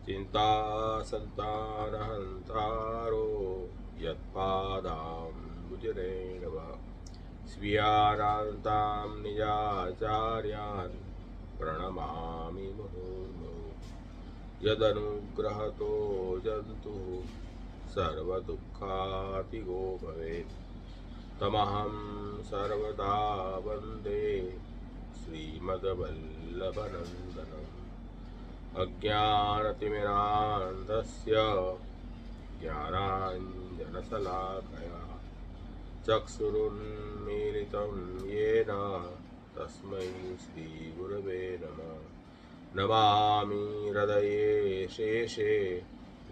चिंता संतानहंतारो यत्पादाम्बुजरेणव स्वीयारान्तां निजाचार्यान् प्रणमामि मुहुर्मुहुः। यदनुग्रहतो जन्तुः सर्वदुःखातिगो भवेत् तमहं सर्वदा वन्दे श्रीमद्वल्लभनन्दनम्। अज्ञानतिमिरान्धस्य ज्ञानाञ्जनशलाकया चक्षुरुन्मीलितं येन तस्मै श्रीगुरवे नमः। नमामि हृदये शेषे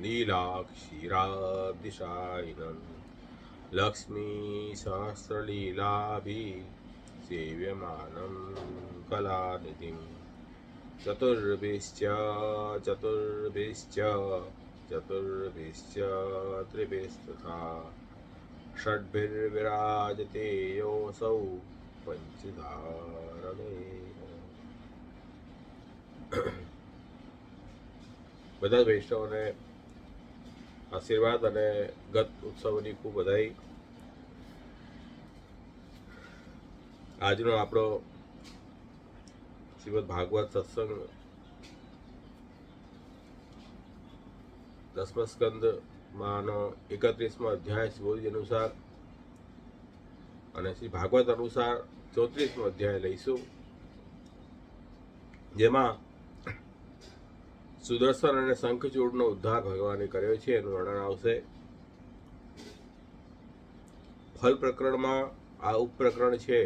लीलाक्षीराब्धिशायिनं लक्ष्मीसहस्रलीलाभिः कलानिधिं चतुर्भिश्च त्रिभिस्तथा षड्भिर्विराजते योऽसौ पंचधारणे। બધા વૈષ્ણવોને આશીર્વાદ અને ગત ઉત્સવની ખૂબ બધાઈ। આજનો આપણો શ્રીમદ ભાગવત સત્સંગ 10મા સ્કંદમાંનો 31મો અધ્યાય શ્રીજી અનુસાર અને શ્રી ભાગવત અનુસાર 34મો અધ્યાય લઈશું, જેમાં સુદર્શન અને શંખચૂડનો ઉદ્ધાર ભગવાને કર્યો છે એનું વર્ણન આવશે। ફલ પ્રકરણમાં આ ઉપપ્રકરણ છે।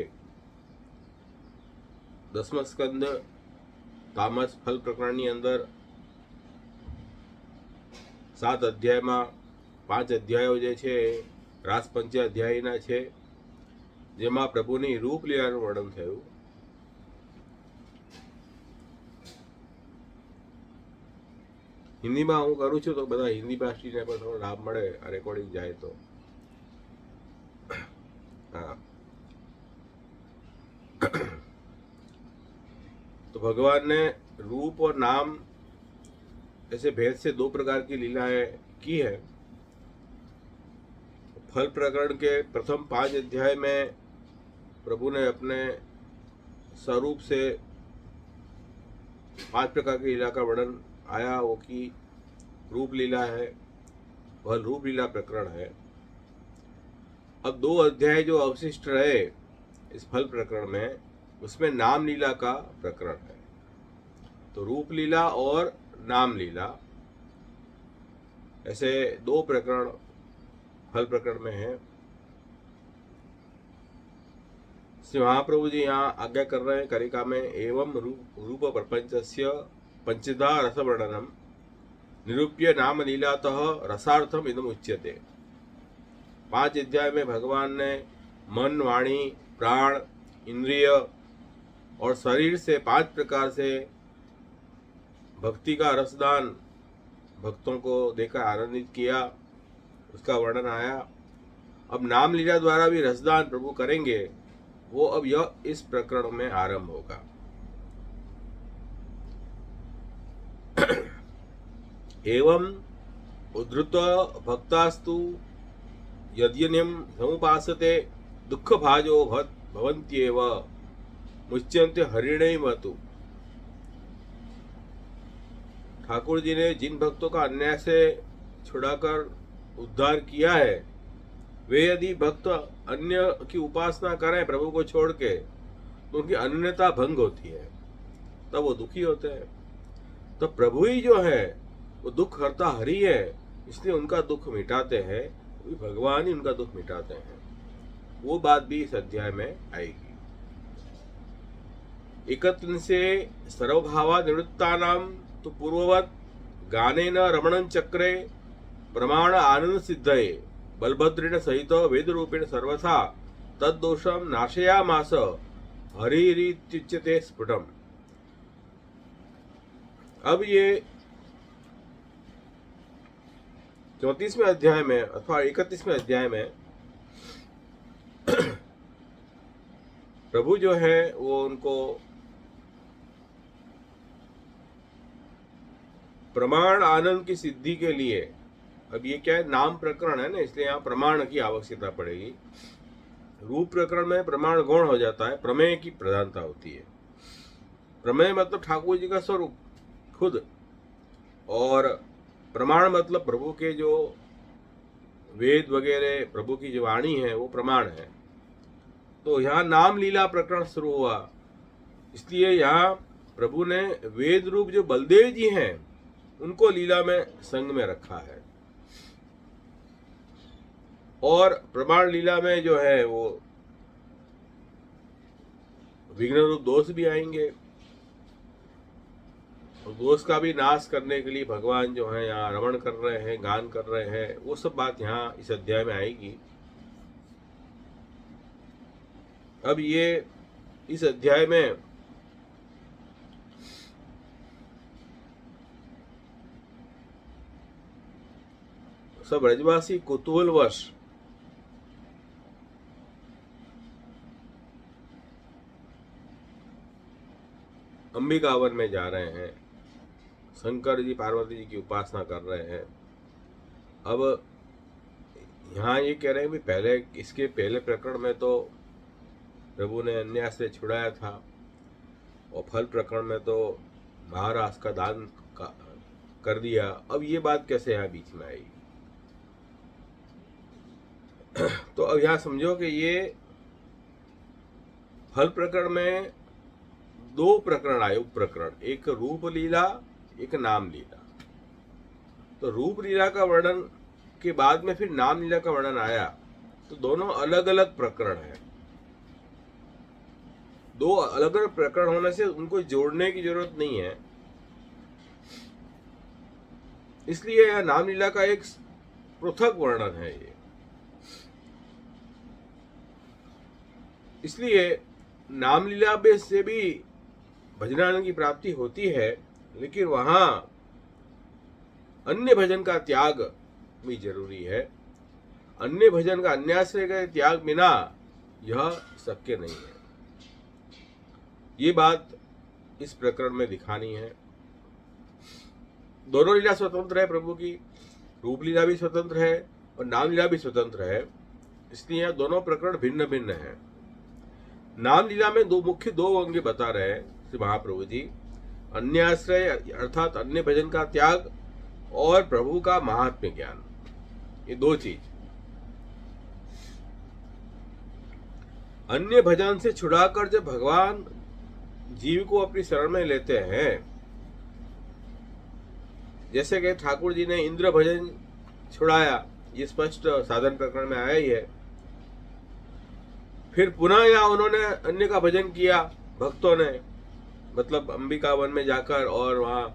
10મા સ્કંદ તામસ ફલ પ્રકરણની અંદર 7 અધ્યાયમાં 5 અધ્યાયો જે છે રાસ પંચાધ્યાયના છે, જેમાં પ્રભુની રૂપલીલાનું વર્ણન થયું। હિન્દીમાં હું કરું છું તો બધા હિન્દી ભાષીને પણ થોડો લાભ મળે, આ રેકોર્ડિંગ જાય તો। हाँ, तो भगवान ने रूप और नाम ऐसे भेद से 2 प्रकार की लीलाएं की है। फल प्रकरण के प्रथम 5 अध्याय में प्रभु ने अपने स्वरूप से 5 प्रकार की लीला का वर्णन आया, वो की रूप लीला है, वह रूप लीला प्रकरण है। अब 2 अध्याय जो अवशिष्ट रहे इस फल प्रकरण में, उसमें नाम लीला का प्रकरण है। तो रूप लीला और नाम लीला ऐसे 2 प्रकरण फल प्रकरण में है। श्री महाप्रभु जी यहाँ आज्ञा कर रहे हैं कारिका में, एवं रूप प्रपंचस्य पंचधा रस वर्णनम निरूप्य नाम लीलातः रसार्थम इदम उच्यते। 5 अध्याय में भगवान ने मन, वाणी, प्राण, इंद्रिय और शरीर से 5 प्रकार से भक्ति का रसदान भक्तों को देकर आनंदित किया, उसका वर्णन आया। अब नाम लीला द्वारा भी रसदान प्रभु करेंगे, वो अब यह इस प्रकरण में आरंभ होगा। एवं उद्धृत भक्तास्तु यद्यन्यम समुपासते दुख भाजो भवन्त्येव मुच्यन्ते हरिणैवतु। ठाकुर जी ने जिन भक्तों का अन्याय से छुड़ाकर उद्धार किया है, वे यदि भक्त अन्य की उपासना करें प्रभु को छोड़ के, तो उनकी अन्यता भंग होती है, तब वो दुखी होते हैं। तो प्रभु ही जो है वो दुख हरता हरि है, इसलिए उनका दुख मिटाते हैं, भगवान ही उनका दुख मिटाते हैं। वो बात भी इस अध्याय में आएगी। 31 से सर्वभावा निवृत्तानाम तो पूर्ववत गानेन रमणं चक्रे प्रमाण आनंद सिद्धये बलभद्रेण सहित वेद रूपेण सर्वथा तद्दोषम नाशयामास हरिरित्युच्यते स्फुटम। अब ये 34वें अध्याय में अथवा 31वें अध्याय में प्रभु जो है वो उनको प्रमाण आनंद की सिद्धि के लिए, अब ये क्या है, नाम प्रकरण है ना, इसलिए यहाँ प्रमाण की आवश्यकता पड़ेगी। रूप प्रकरण में प्रमाण गौण हो जाता है, प्रमेय की प्रधानता होती है। प्रमेय मतलब ठाकुर जी का स्वरूप खुद, और प्रमाण मतलब प्रभु के जो वेद वगैरह, प्रभु की जो वाणी है वो प्रमाण है। तो यहाँ नाम लीला प्रकरण शुरू हुआ, इसलिए यहाँ प्रभु ने वेद रूप जो बलदेव जी हैं उनको लीला में संग में रखा है, और प्रमाण लीला में जो है वो विघ्न रूप दोष भी आएंगे, और दोष का भी नाश करने के लिए भगवान जो है यहाँ रमण कर रहे हैं, गान कर रहे हैं, वो सब बात यहाँ इस अध्याय में आएगी। अब ये इस अध्याय में सब ब्रजवासी कुतूहलवश अंबिका वन में जा रहे हैं, शंकर जी पार्वती जी की उपासना कर रहे हैं। अब यहाँ ये कह रहे हैं कि पहले, इसके पहले प्रकरण में तो प्रभु ने अन्याय से छुड़ाया था, और फल प्रकरण में तो महाराज का दान कर दिया। अब ये बात कैसे यहाँ बीच में आई? तो अब यहाँ समझो कि ये फल प्रकरण में दो प्रकरण आए, उप प्रकरण, एक रूप लीला, एक नाम लीला। तो रूप लीला का वर्णन के बाद में फिर नाम लीला का वर्णन आया, तो दोनों अलग अलग प्रकरण है। दो अलग अलग प्रकरण होने से उनको जोड़ने की जरूरत नहीं है, इसलिए यह नाम लीला का एक पृथक वर्णन है ये। इसलिए नाम लीला से भी भजनानंद की प्राप्ति होती है, लेकिन वहां अन्य भजन का त्याग भी जरूरी है। अन्य भजन का, अन्याश्रय का त्याग बिना यह शक्य नहीं है। ये बात इस प्रकरण में दिखानी है। दोनों लीला स्वतंत्र है प्रभु की, रूप लीला भी स्वतंत्र है और नाम लीला भी स्वतंत्र है, इसलिए यह दोनों प्रकरण भिन्न भिन्न है। नाम लीला में मुख्य दो अंग बता रहे हैं श्री महाप्रभु जी, अन्याश्रय अर्थात अन्य भजन का त्याग और प्रभु का महात्म्य ज्ञान, ये दो चीज। अन्य भजन से छुड़ाकर जब भगवान जीव को अपनी शरण में लेते हैं, जैसे कि ठाकुर जी ने इंद्र भजन छुड़ाया, ये स्पष्ट साधन प्रकरण में आया ही है। फिर पुनः या उन्होंने अन्य का भजन किया भक्तों ने, मतलब अंबिका वन में जाकर और वहां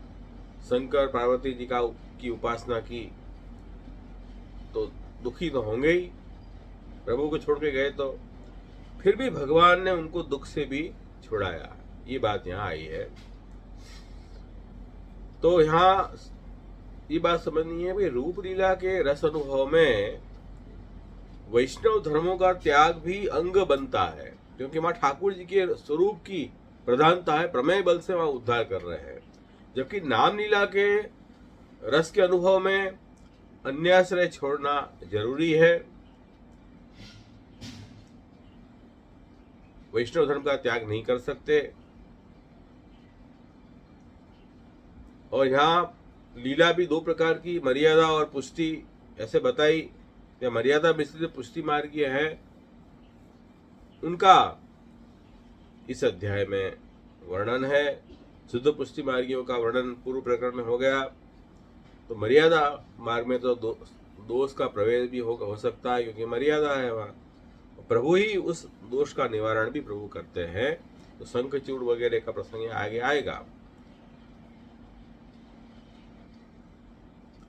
शंकर पार्वती जी की उपासना की, तो दुखी तो होंगे ही, प्रभु को छोड़ के गए तो। फिर भी भगवान ने उनको दुख से भी छुड़ाया, ये बात यहाँ आई है। तो यहाँ ये बात समझनी है कि रूप लीला के रस अनुभव में वैष्णव धर्मों का त्याग भी अंग बनता है, क्योंकि वहां ठाकुर जी के स्वरूप की प्रधानता है, प्रमेय बल से वहां उद्धार कर रहे हैं। जबकि नाम लीला के रस के अनुभव में अन्याश्रय छोड़ना जरूरी है, वैष्णव धर्म का त्याग नहीं कर सकते। और यहाँ लीला भी दो प्रकार की, मर्यादा और पुष्टि ऐसे बताई। या मर्यादा मिश्रित पुष्टि मार्गीय है, उनका इस अध्याय में वर्णन है। शुद्ध पुष्टि मार्गियों का वर्णन पूर्व प्रकरण में हो गया। तो मर्यादा मार्ग में तो दोष का प्रवेश भी हो सकता है, क्योंकि मर्यादा है वहाँ। प्रभु ही उस दोष का निवारण भी प्रभु करते हैं। तो शंखचूड़ वगैरह का प्रसंग आगे आएगा।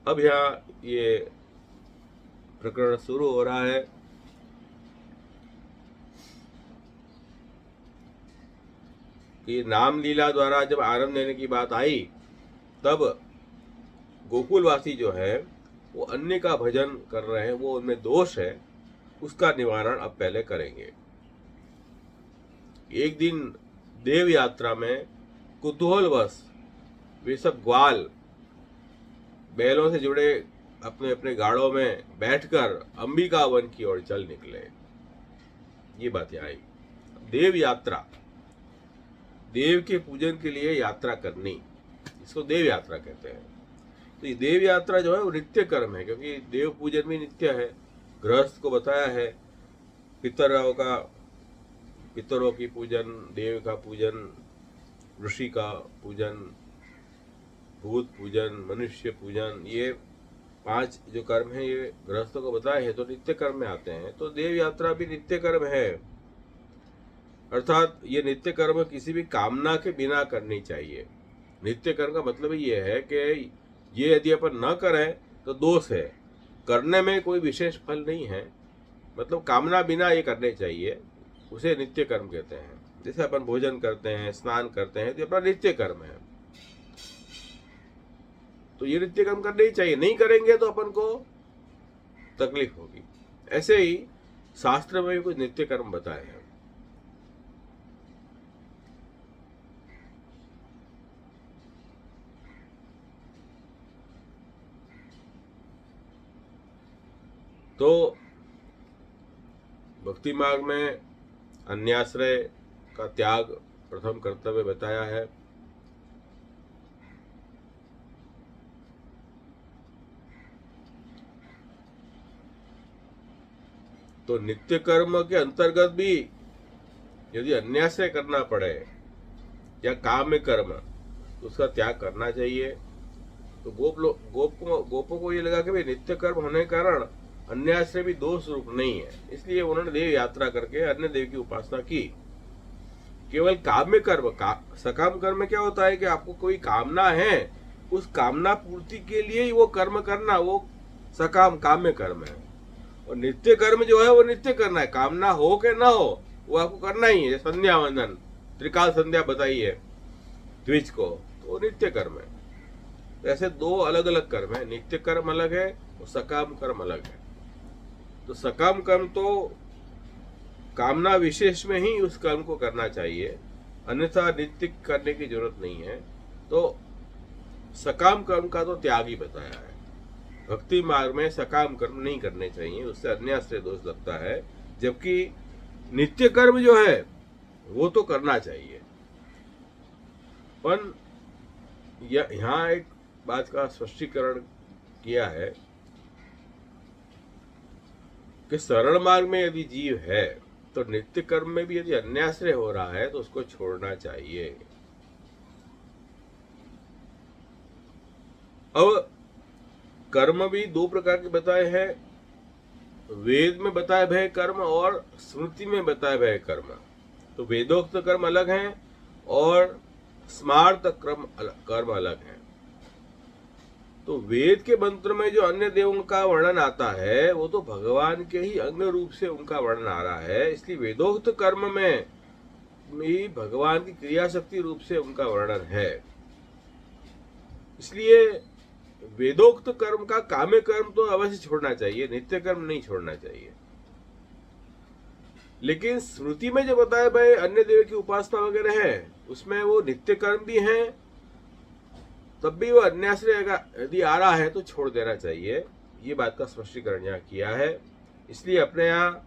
अब यहाँ ये प्रकरण शुरू हो रहा है। कि नाम लीला द्वारा जब आनंद लेने की बात आई, तब गोकुलवासी जो है वो अन्य का भजन कर रहे हैं, वो उनमें दोष है, उसका निवारण अब पहले करेंगे। एक दिन देव यात्रा में कुतूहलवश वे सब ग्वाल बैलों से जुड़े अपने अपने गाड़ों में बैठकर अंबिका वन की ओर चल निकले। ये बात यहाँ आई। देव यात्रा, देव के पूजन के लिए यात्रा करनी, इसको देव यात्रा कहते हैं। तो ये देव यात्रा जो है वो नित्य कर्म है, क्योंकि देव पूजन भी नित्य है। गृहस्थ को बताया है पितरों की पूजन, देव का पूजन, ऋषि का पूजन, भूत पूजन, मनुष्य पूजन, ये 5 जो कर्म है ये गृहस्थों को बताए हैं, तो नित्य कर्म में आते हैं। तो देव यात्रा भी नित्य कर्म है, अर्थात ये नित्य कर्म किसी भी कामना के बिना करनी चाहिए। नित्य कर्म का मतलब ये है कि ये यदि अपन न करें तो दोष है, करने में कोई विशेष फल नहीं है, मतलब कामना बिना ये करने चाहिए, उसे नित्य कर्म कहते हैं। जैसे अपन भोजन करते हैं, स्नान करते हैं, तो अपना नित्य कर्म है, तो ये नित्य कर्म करने ही चाहिए। नहीं करेंगे तो अपन को तकलीफ होगी। ऐसे ही शास्त्र में भी कुछ नित्य कर्म बताए हैं। तो भक्ति मार्ग में अन्याश्रय का त्याग प्रथम कर्तव्य बताया है। तो नित्य कर्म के अंतर्गत भी यदि अन्याश्रय करना पड़े या काम्य कर्म, तो उसका त्याग करना चाहिए। तो गोपों को ये लगा कि भाई नित्य कर्म होने के कारण अन्याश्रय भी दोष रूप नहीं है, इसलिए उन्होंने देव यात्रा करके अन्य देव की उपासना की। केवल काम्य कर्म सकाम कर्म में क्या होता है कि आपको कोई कामना है, उस कामना पूर्ति के लिए ही वो कर्म करना, वो सकाम काम्य कर्म है। और नित्य कर्म जो है वो नित्य करना है, कामना हो के ना हो वो आपको करना ही है। संध्या वंदन, त्रिकाल संध्या बताई है द्विज को, तो वो नित्य कर्म है। तो ऐसे 2 अलग अलग कर्म है, नित्य कर्म अलग है और सकाम कर्म अलग है। तो सकाम कर्म तो कामना विशेष में ही उस कर्म को करना चाहिए, अन्यथा नित्य करने की जरूरत नहीं है। तो सकाम कर्म का तो त्याग ही बताया है। भक्ति मार्ग में सकाम कर्म नहीं करने चाहिए, उससे अन्याश्रय दोष लगता है, जबकि नित्य कर्म जो है वो तो करना चाहिए। पर यहाँ एक बात का स्पष्टीकरण किया है कि सरल मार्ग में यदि जीव है तो नित्य कर्म में भी यदि अन्याश्रय हो रहा है तो उसको छोड़ना चाहिए। अब कर्म भी 2 प्रकार के बताए हैं, वेद में बताए भय कर्म और स्मृति में बताए भय कर्म। तो वेदोक्त कर्म अलग हैं और स्मार्त कर्म अलग हैं। तो वेद के मंत्र में जो अन्य देवों का वर्णन आता है वो तो भगवान के ही अंग रूप से उनका वर्णन आ रहा है, इसलिए वेदोक्त कर्म में भी भगवान की क्रिया शक्ति रूप से उनका वर्णन है। इसलिए वेदोक्त कर्म का काम्य कर्म तो अवश्य छोड़ना चाहिए, नित्य कर्म नहीं छोड़ना चाहिए। लेकिन स्मृति में जो बताया भाई अन्य देव की उपासना वगैरह है, उसमें वो नित्य कर्म भी है, तब भी वो अन्याश्रय यदि आ रहा है तो छोड़ देना चाहिए। ये बात का स्पष्टीकरण यहाँ किया है। इसलिए अपने यहाँ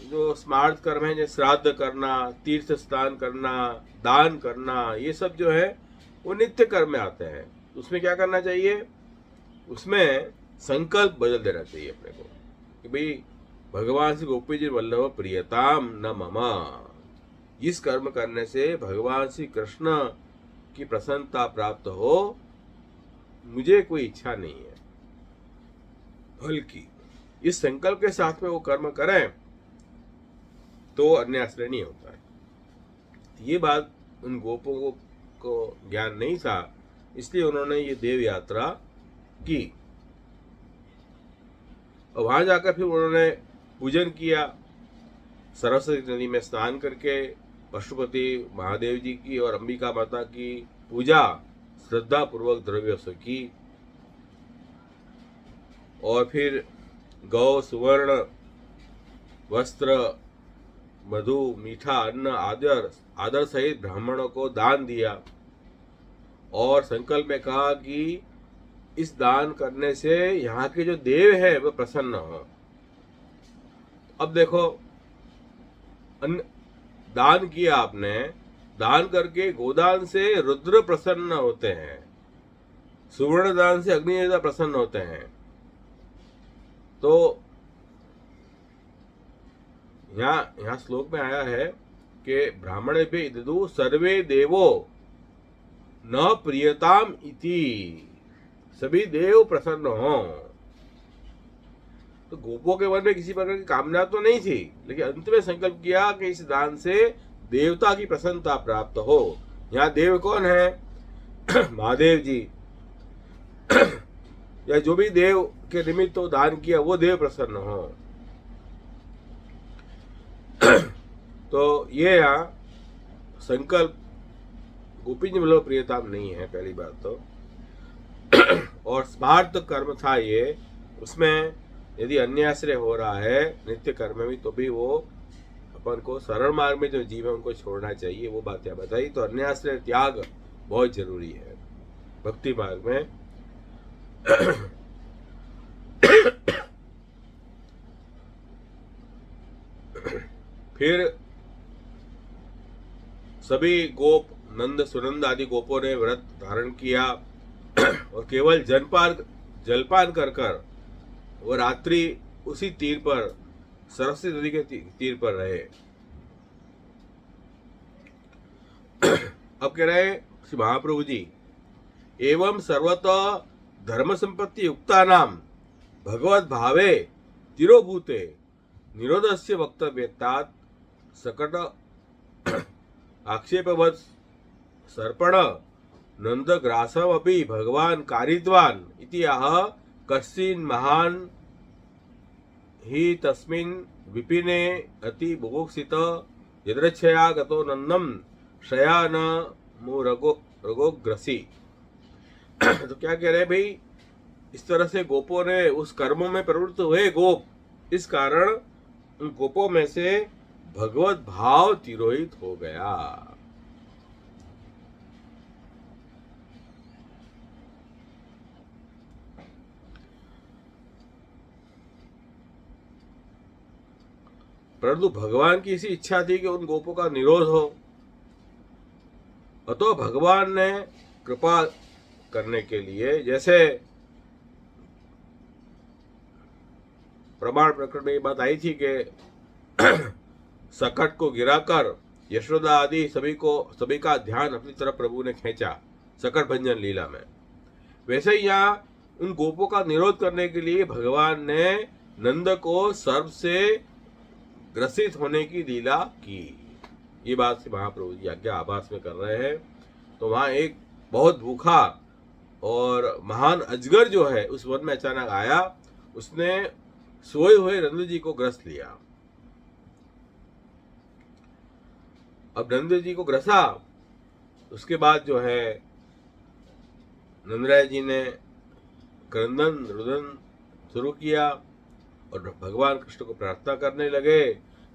जो स्मार्त कर्म है, जैसे श्राद्ध करना, तीर्थ स्नान करना, दान करना, ये सब जो है वो नित्य कर्म में आते हैं। उसमें क्या करना चाहिए, उसमें संकल्प बदल देना चाहिए अपने को कि भाई भगवान श्री गोपी जी वल्लभ प्रियताम न ममा, इस कर्म करने से भगवान श्री कृष्ण की प्रसन्नता प्राप्त हो, मुझे कोई इच्छा नहीं है फल की। इस संकल्प के साथ में वो कर्म करें तो अन्याश्रय नहीं होता है। ये बात उन गोपों को ज्ञान नहीं था, इसलिए उन्होंने ये देव यात्रा की। और वहां जाकर फिर उन्होंने पूजन किया, सरस्वती नदी में स्नान करके पशुपति महादेव जी की और अंबिका माता की पूजा श्रद्धा पूर्वक द्रव्य से की। और फिर गौ, सुवर्ण, वस्त्र, मधु, मीठा अन्न आदर सहित ब्राह्मणों को दान दिया और संकल्प में कहा कि इस दान करने से यहाँ के जो देव है वो प्रसन्न हो। अब देखो, दान किया आपने, दान करके गोदान से रुद्र प्रसन्न होते हैं, सुवर्ण दान से अग्निदेवता प्रसन्न होते हैं। तो यहाँ श्लोक में आया है कि ब्राह्मणे पे इदु सर्वे देवो न प्रियताम इति, सभी देव प्रसन्न हो। तो गोपों के मन में किसी प्रकार की कामना तो नहीं थी, लेकिन अंत में संकल्प किया कि इस दान से देवता की प्रसन्नता प्राप्त हो। यहाँ देव कौन है? महादेव जी या जो भी देव के निमित्त तो दान किया वो देव प्रसन्न हो। तो ये यहाँ संकल्प गोपी जी मतलब प्रियताम नहीं है, पहली बात तो। और स्मार्त कर्म था ये, उसमें यदि अन्याश्रय हो रहा है नित्य कर्म में भी, तो भी वो अपन को सरल मार्ग में जो जीव है उनको छोड़ना चाहिए, वो बात यहाँ बताई। तो अन्याश्रय त्याग बहुत जरूरी है भक्ति मार्ग में। फिर सभी गोप नंद सुनंद आदि गोपों ने व्रत धारण किया और केवल जलपान कर कर वो रात्रि उसी तीर पर, सरस्वती नदी के तीर पर रहे। अब कह रहे श्री महाप्रभु जी, एवं सर्वतः धर्म संपत्ति युक्ता नाम भगवत भावे तिरोभूते निरोधस्य वक्तव्यतात् सकट आक्षेपवत् सर्पण नंदग्रासमपि भगवान कारितवान् इति आह कश्चिन् महान् हि तस्मिन् विपिने अति बुभुक्षित यदृच्छया गतो नंदम शयान मु रगोग्रसी। तो क्या कह रहे भाई, इस तरह से गोपों ने उस कर्मों में प्रवृत्त हुए गोप, इस कारण उन गोपों में से भगवत भाव तिरोहित हो गया। परंतु भगवान की ऐसी इच्छा थी कि उन गोपों का निरोध हो, अतः भगवान ने कृपा करने के लिए, जैसे प्रमाण प्रकरण में ये बात आई थी कि सकट को गिराकर यशोदा आदि सभी का ध्यान अपनी तरफ प्रभु ने खींचा सकट भंजन लीला में, वैसे ही यहाँ उन गोपों का निरोध करने के लिए भगवान ने नंद को सर्प से ग्रसित होने की लीला की। ये बात से महाप्रभु जी आज्ञा आभास में कर रहे हैं। तो वहाँ एक बहुत भूखा और महान अजगर जो है उस वन में अचानक आया, उसने सोए हुए नंद जी को ग्रस लिया। अब नंद जी को ग्रसा, उसके बाद जो है नंदराय जी ने क्रंदन रुदन शुरू किया और भगवान कृष्ण को प्रार्थना करने लगे,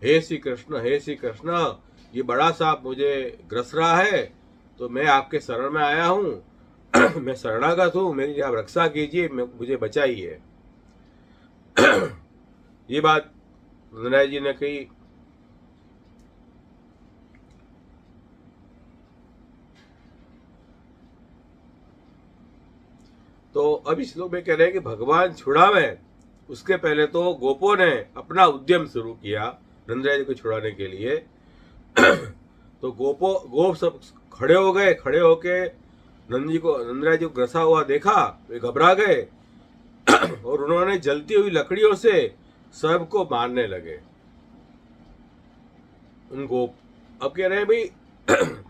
हे श्री कृष्ण, हे श्री कृष्ण, ये बड़ा सांप मुझे ग्रस रहा है, तो मैं आपके शरण में आया हूँ, मैं शरणागत हूँ, मेरी आप रक्षा कीजिए, मुझे बचाइए। ये बात नंदराय जी ने कही। तो अब इस श्लोक में कह रहे हैं कि भगवान छुड़ावे, उसके पहले तो गोपों ने अपना उद्यम शुरू किया नंदराय जी को छुड़ाने के लिए। तो गोप सब खड़े हो गए, खड़े होके नंदराय जी को ग्रसा हुआ देखा, वे घबरा गए और उन्होंने जलती हुई लकड़ियों से सबको मारने लगे उन गोप। अब कह रहे हैं भाई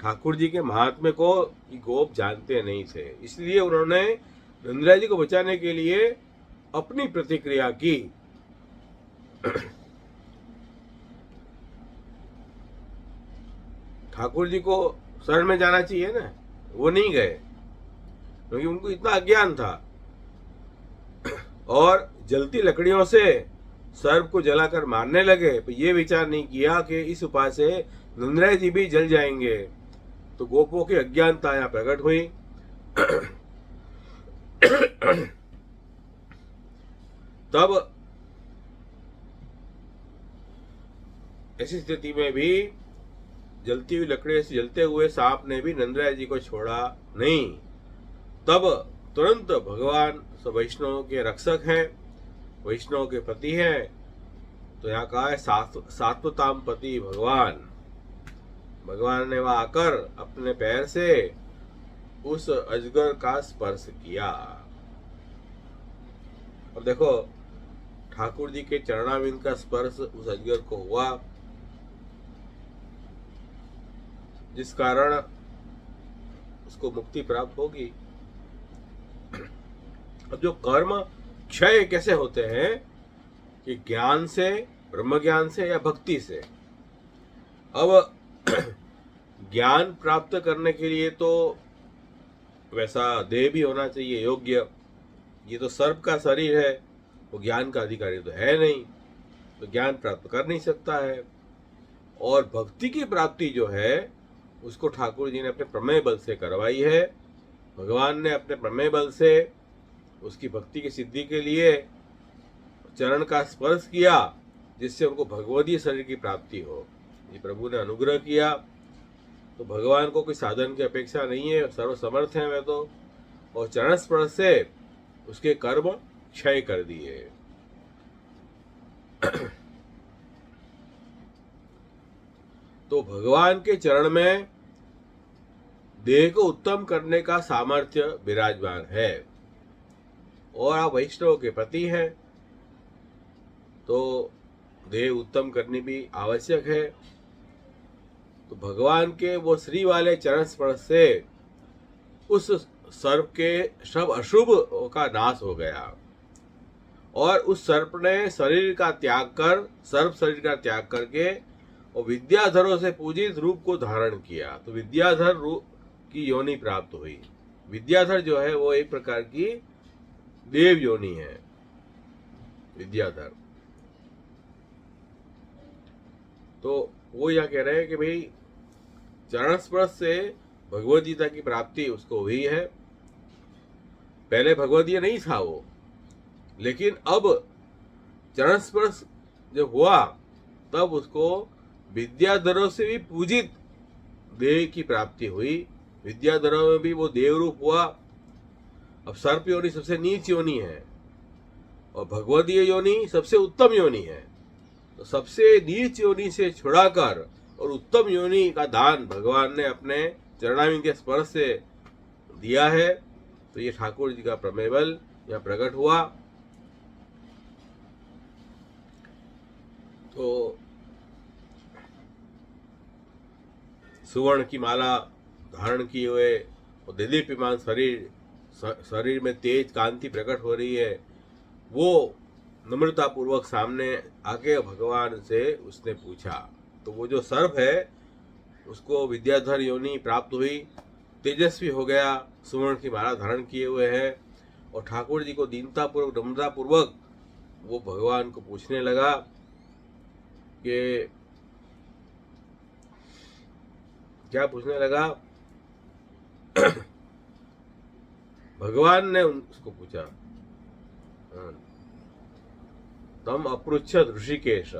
ठाकुर जी के महात्म्य को गोप जानते नहीं थे, इसलिए उन्होंने नंदराय जी को बचाने के लिए अपनी प्रतिक्रिया की। ठाकुर जी को शरण में जाना चाहिए ना, वो नहीं गए क्योंकि उनको इतना अज्ञान था और जलती लकड़ियों से सर्प को जलाकर मारने लगे। तो ये विचार नहीं किया कि इस उपाय से नंदराय जी भी जल जाएंगे। तो गोपों की अज्ञानता यहाँ प्रकट हुई। तब ऐसी स्थिति में भी जलती हुई लकड़ी से जलते हुए सांप ने भी नंदराय जी को छोड़ा नहीं। तब तुरंत भगवान वैष्णव के रक्षक हैं, वैष्णव के पति हैं। तो यहाँ कहा है सात्वताम पति भगवान। भगवान ने वहां आकर अपने पैर से उस अजगर का स्पर्श किया। अब देखो, ठाकुर जी के चरणाविंद का स्पर्श उस अजगर को हुआ, जिस कारण उसको मुक्ति प्राप्त होगी। अब जो कर्म क्षय कैसे होते हैं कि ज्ञान से, ब्रह्म ज्ञान से या भक्ति से। अब ज्ञान प्राप्त करने के लिए तो वैसा देह भी होना चाहिए योग्य। ये तो सर्प का शरीर है, वो ज्ञान का अधिकारी तो है नहीं, तो ज्ञान प्राप्त कर नहीं सकता है। और भक्ति की प्राप्ति जो है उसको ठाकुर जी ने अपने प्रमेय बल से करवाई है। भगवान ने अपने प्रमेय बल से उसकी भक्ति की सिद्धि के लिए चरण का स्पर्श किया, जिससे उनको भगवदीय शरीर की प्राप्ति हो। ये प्रभु ने अनुग्रह किया। तो भगवान को कोई साधन की अपेक्षा नहीं है, सर्वसमर्थ हैं वे तो। और चरण स्पर्श से उसके कर्म क्षय कर दिए। तो भगवान के चरण में देह को उत्तम करने का सामर्थ्य विराजमान है। और आप वैष्णव के पति हैं, तो देह उत्तम करनी भी आवश्यक है। तो भगवान के वो श्री वाले चरण स्पर्श से उस सर्प के सब अशुभ का नाश हो गया। और उस सर्प ने शरीर का त्याग कर, सर्प शरीर का त्याग करके और विद्याधरों से पूजित रूप को धारण किया। तो विद्याधर रूप की योनि प्राप्त हुई। विद्याधर जो है वो एक प्रकार की देव योनि है, विद्याधर। तो वो यह कह रहे हैं कि भाई चरण स्पर्श से भगवदगीता की प्राप्ति उसको हुई है। पहले भगवदीय नहीं था वो, लेकिन अब चरण स्पर्श जब हुआ तब उसको विद्याधरों से भी पूजित देव की प्राप्ति हुई। विद्याधरों में भी वो देव रूप हुआ। अब सर्प योनि सबसे नीच योनि है और भगवदीय योनि सबसे उत्तम योनि है। तो सबसे नीच योनि से छुड़ाकर और उत्तम योनि का दान भगवान ने अपने चरणाविंद के स्पर्श से दिया है। तो ये ठाकुर जी का प्रमेय बल यहाँ प्रकट हुआ। तो सुवर्ण की माला धारण किए हुए और दिदीप्यमान शरीर में तेज कांति प्रकट हो रही है, वो नम्रता पूर्वक सामने आके भगवान से उसने पूछा। तो वो जो सर्प है उसको विद्याधर योनि प्राप्त हुई, तेजस्वी हो गया, सुवर्ण की माला धारण किए हुए है। और ठाकुर जी को दीनता पूर्वक, नम्रता पूर्वक वो भगवान को पूछने लगा कि क्या पूछने लगा। भगवान ने उसको पूछा, तम अपृच्छत ऋषिकेश।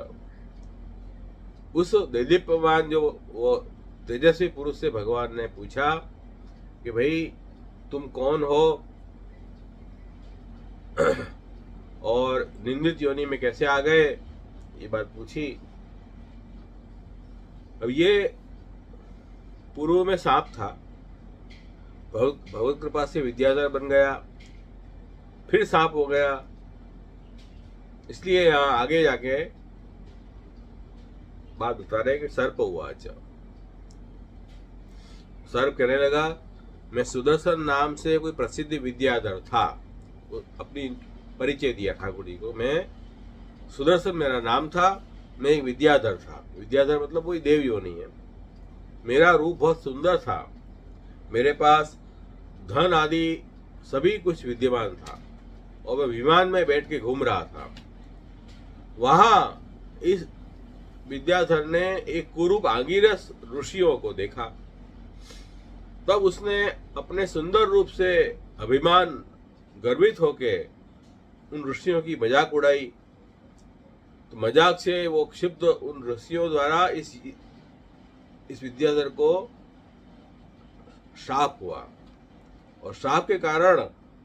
उस देदीप्यमान जो वो तेजस्वी पुरुष से भगवान ने पूछा कि भाई तुम कौन हो और निंदित योनि में कैसे आ गए, ये बात पूछी। अब ये पूर्व में सांप था, भगवत कृपा से विद्याधर बन गया, फिर सांप हो गया। इसलिए यहाँ आगे जाके बात बता रहे कि सर्प हुआ। अच्छा, सर्प कहने लगा मैं सुदर्शन नाम से कोई प्रसिद्ध विद्याधर था। वो अपनी परिचय दिया ठाकुर जी को, मैं सुदर्शन मेरा नाम था, मैं एक विद्याधर था। विद्याधर मतलब वही देव योनि है। मेरा रूप बहुत सुंदर था, मेरे पास धन आदि सभी कुछ विद्यमान था और मैं विमान में बैठ के घूम रहा था। वहां इस विद्याधर ने एक कुरूप आंगिरस ऋषियों को देखा। तब उसने अपने सुंदर रूप से अभिमान गर्वित होके उन ऋषियों की मजाक उड़ाई। तो मजाक से वो क्षिप्त उन ऋषियों द्वारा इस विद्याधर को श्राप हुआ, और श्राप के कारण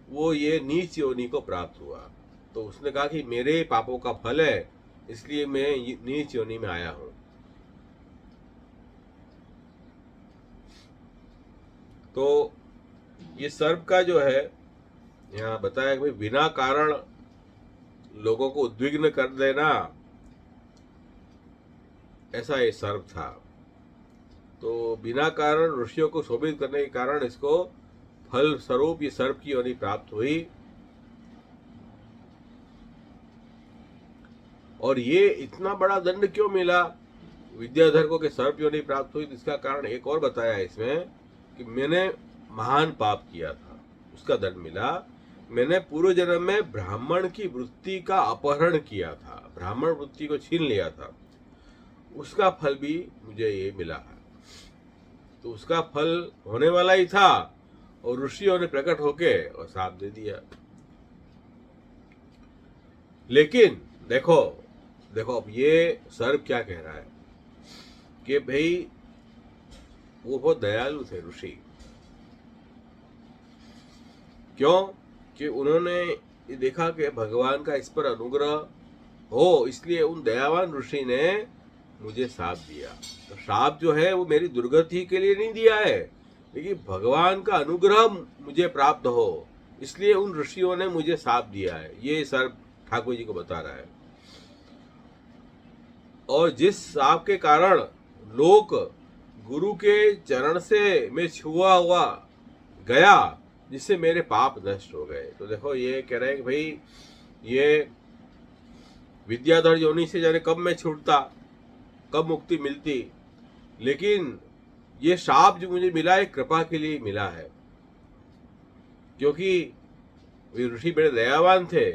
वो ये नीच योनि को प्राप्त हुआ। तो उसने कहा कि मेरे पापों का फल है, इसलिए मैं नीच योनि में आया हूं। तो ये सर्प का जो है यहाँ बताया कि भाई बिना कारण लोगों को उद्विग्न कर देना, ऐसा ये सर्प था। तो बिना कारण ऋषियों को शोभित करने के कारण इसको फल स्वरूप ये सर्प की योनि प्राप्त हुई। और ये इतना बड़ा दंड क्यों मिला विद्याधर को कि सर्प योनि प्राप्त हुई? इसका कारण एक और बताया इसमें कि मैंने महान पाप किया था, उसका दंड मिला। मैंने पूर्व जन्म में ब्राह्मण की वृत्ति का अपहरण किया था, ब्राह्मण वृत्ति को छीन लिया था, उसका फल भी मुझे ये मिला है। तो उसका फल होने वाला ही था, और ऋषियों ने प्रकट होके और साथ दे दिया। लेकिन देखो देखो अब ये सर्प क्या कह रहा है कि भाई वो बहुत दयालु थे ऋषि। क्यों? कि उन्होंने ये देखा कि भगवान का इस पर अनुग्रह हो, इसलिए उन दयावान ऋषि ने मुझे शाप दिया। तो शाप जो है वो मेरी दुर्गति के लिए नहीं दिया है, लेकिन भगवान का अनुग्रह मुझे प्राप्त हो, इसलिए उन ऋषियों ने मुझे शाप दिया है। ये सर्प ठाकुर जी को बता रहा है। और जिस शाप के कारण लोक गुरु के चरण से मैं छुआ हुआ गया, जिससे मेरे पाप नष्ट हो गए। तो देखो ये कह रहे हैं कि भाई ये विद्याधर योनि से जाने कब मैं छूटता, कब मुक्ति मिलती, लेकिन ये शाप जो मुझे मिला है कृपा के लिए मिला है, क्योंकि वे ऋषि बड़े दयावान थे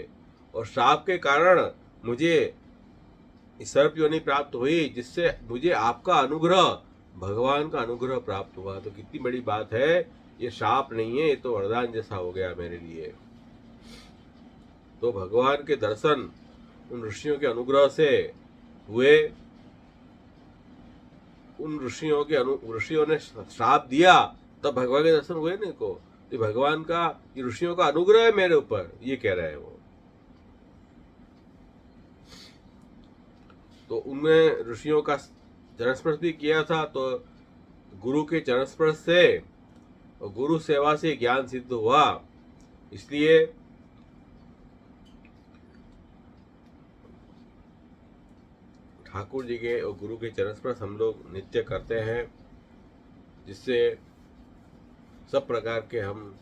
और शाप के कारण मुझे सर्प योनि प्राप्त हुई, जिससे मुझे आपका अनुग्रह, भगवान का अनुग्रह प्राप्त हुआ। तो कितनी बड़ी बात है, ये शाप नहीं है, ये तो वरदान जैसा हो गया मेरे लिए। तो भगवान के दर्शन उन ऋषियों के अनुग्रह से हुए। उन ऋषियों ने श्राप दिया, तब भगवान के दर्शन हुए नहीं को। तो भगवान का, ऋषियों का अनुग्रह है मेरे ऊपर, ये कह रहे हैं वो। तो उनमें ऋषियों का चरण स्पर्श भी किया था, तो गुरु के चरण स्पर्श से और गुरु सेवा से ज्ञान सिद्ध हुआ। इसलिए ठाकुर जी के और गुरु के चरण स्पर्श हम लोग नित्य करते हैं, जिससे सब प्रकार के हम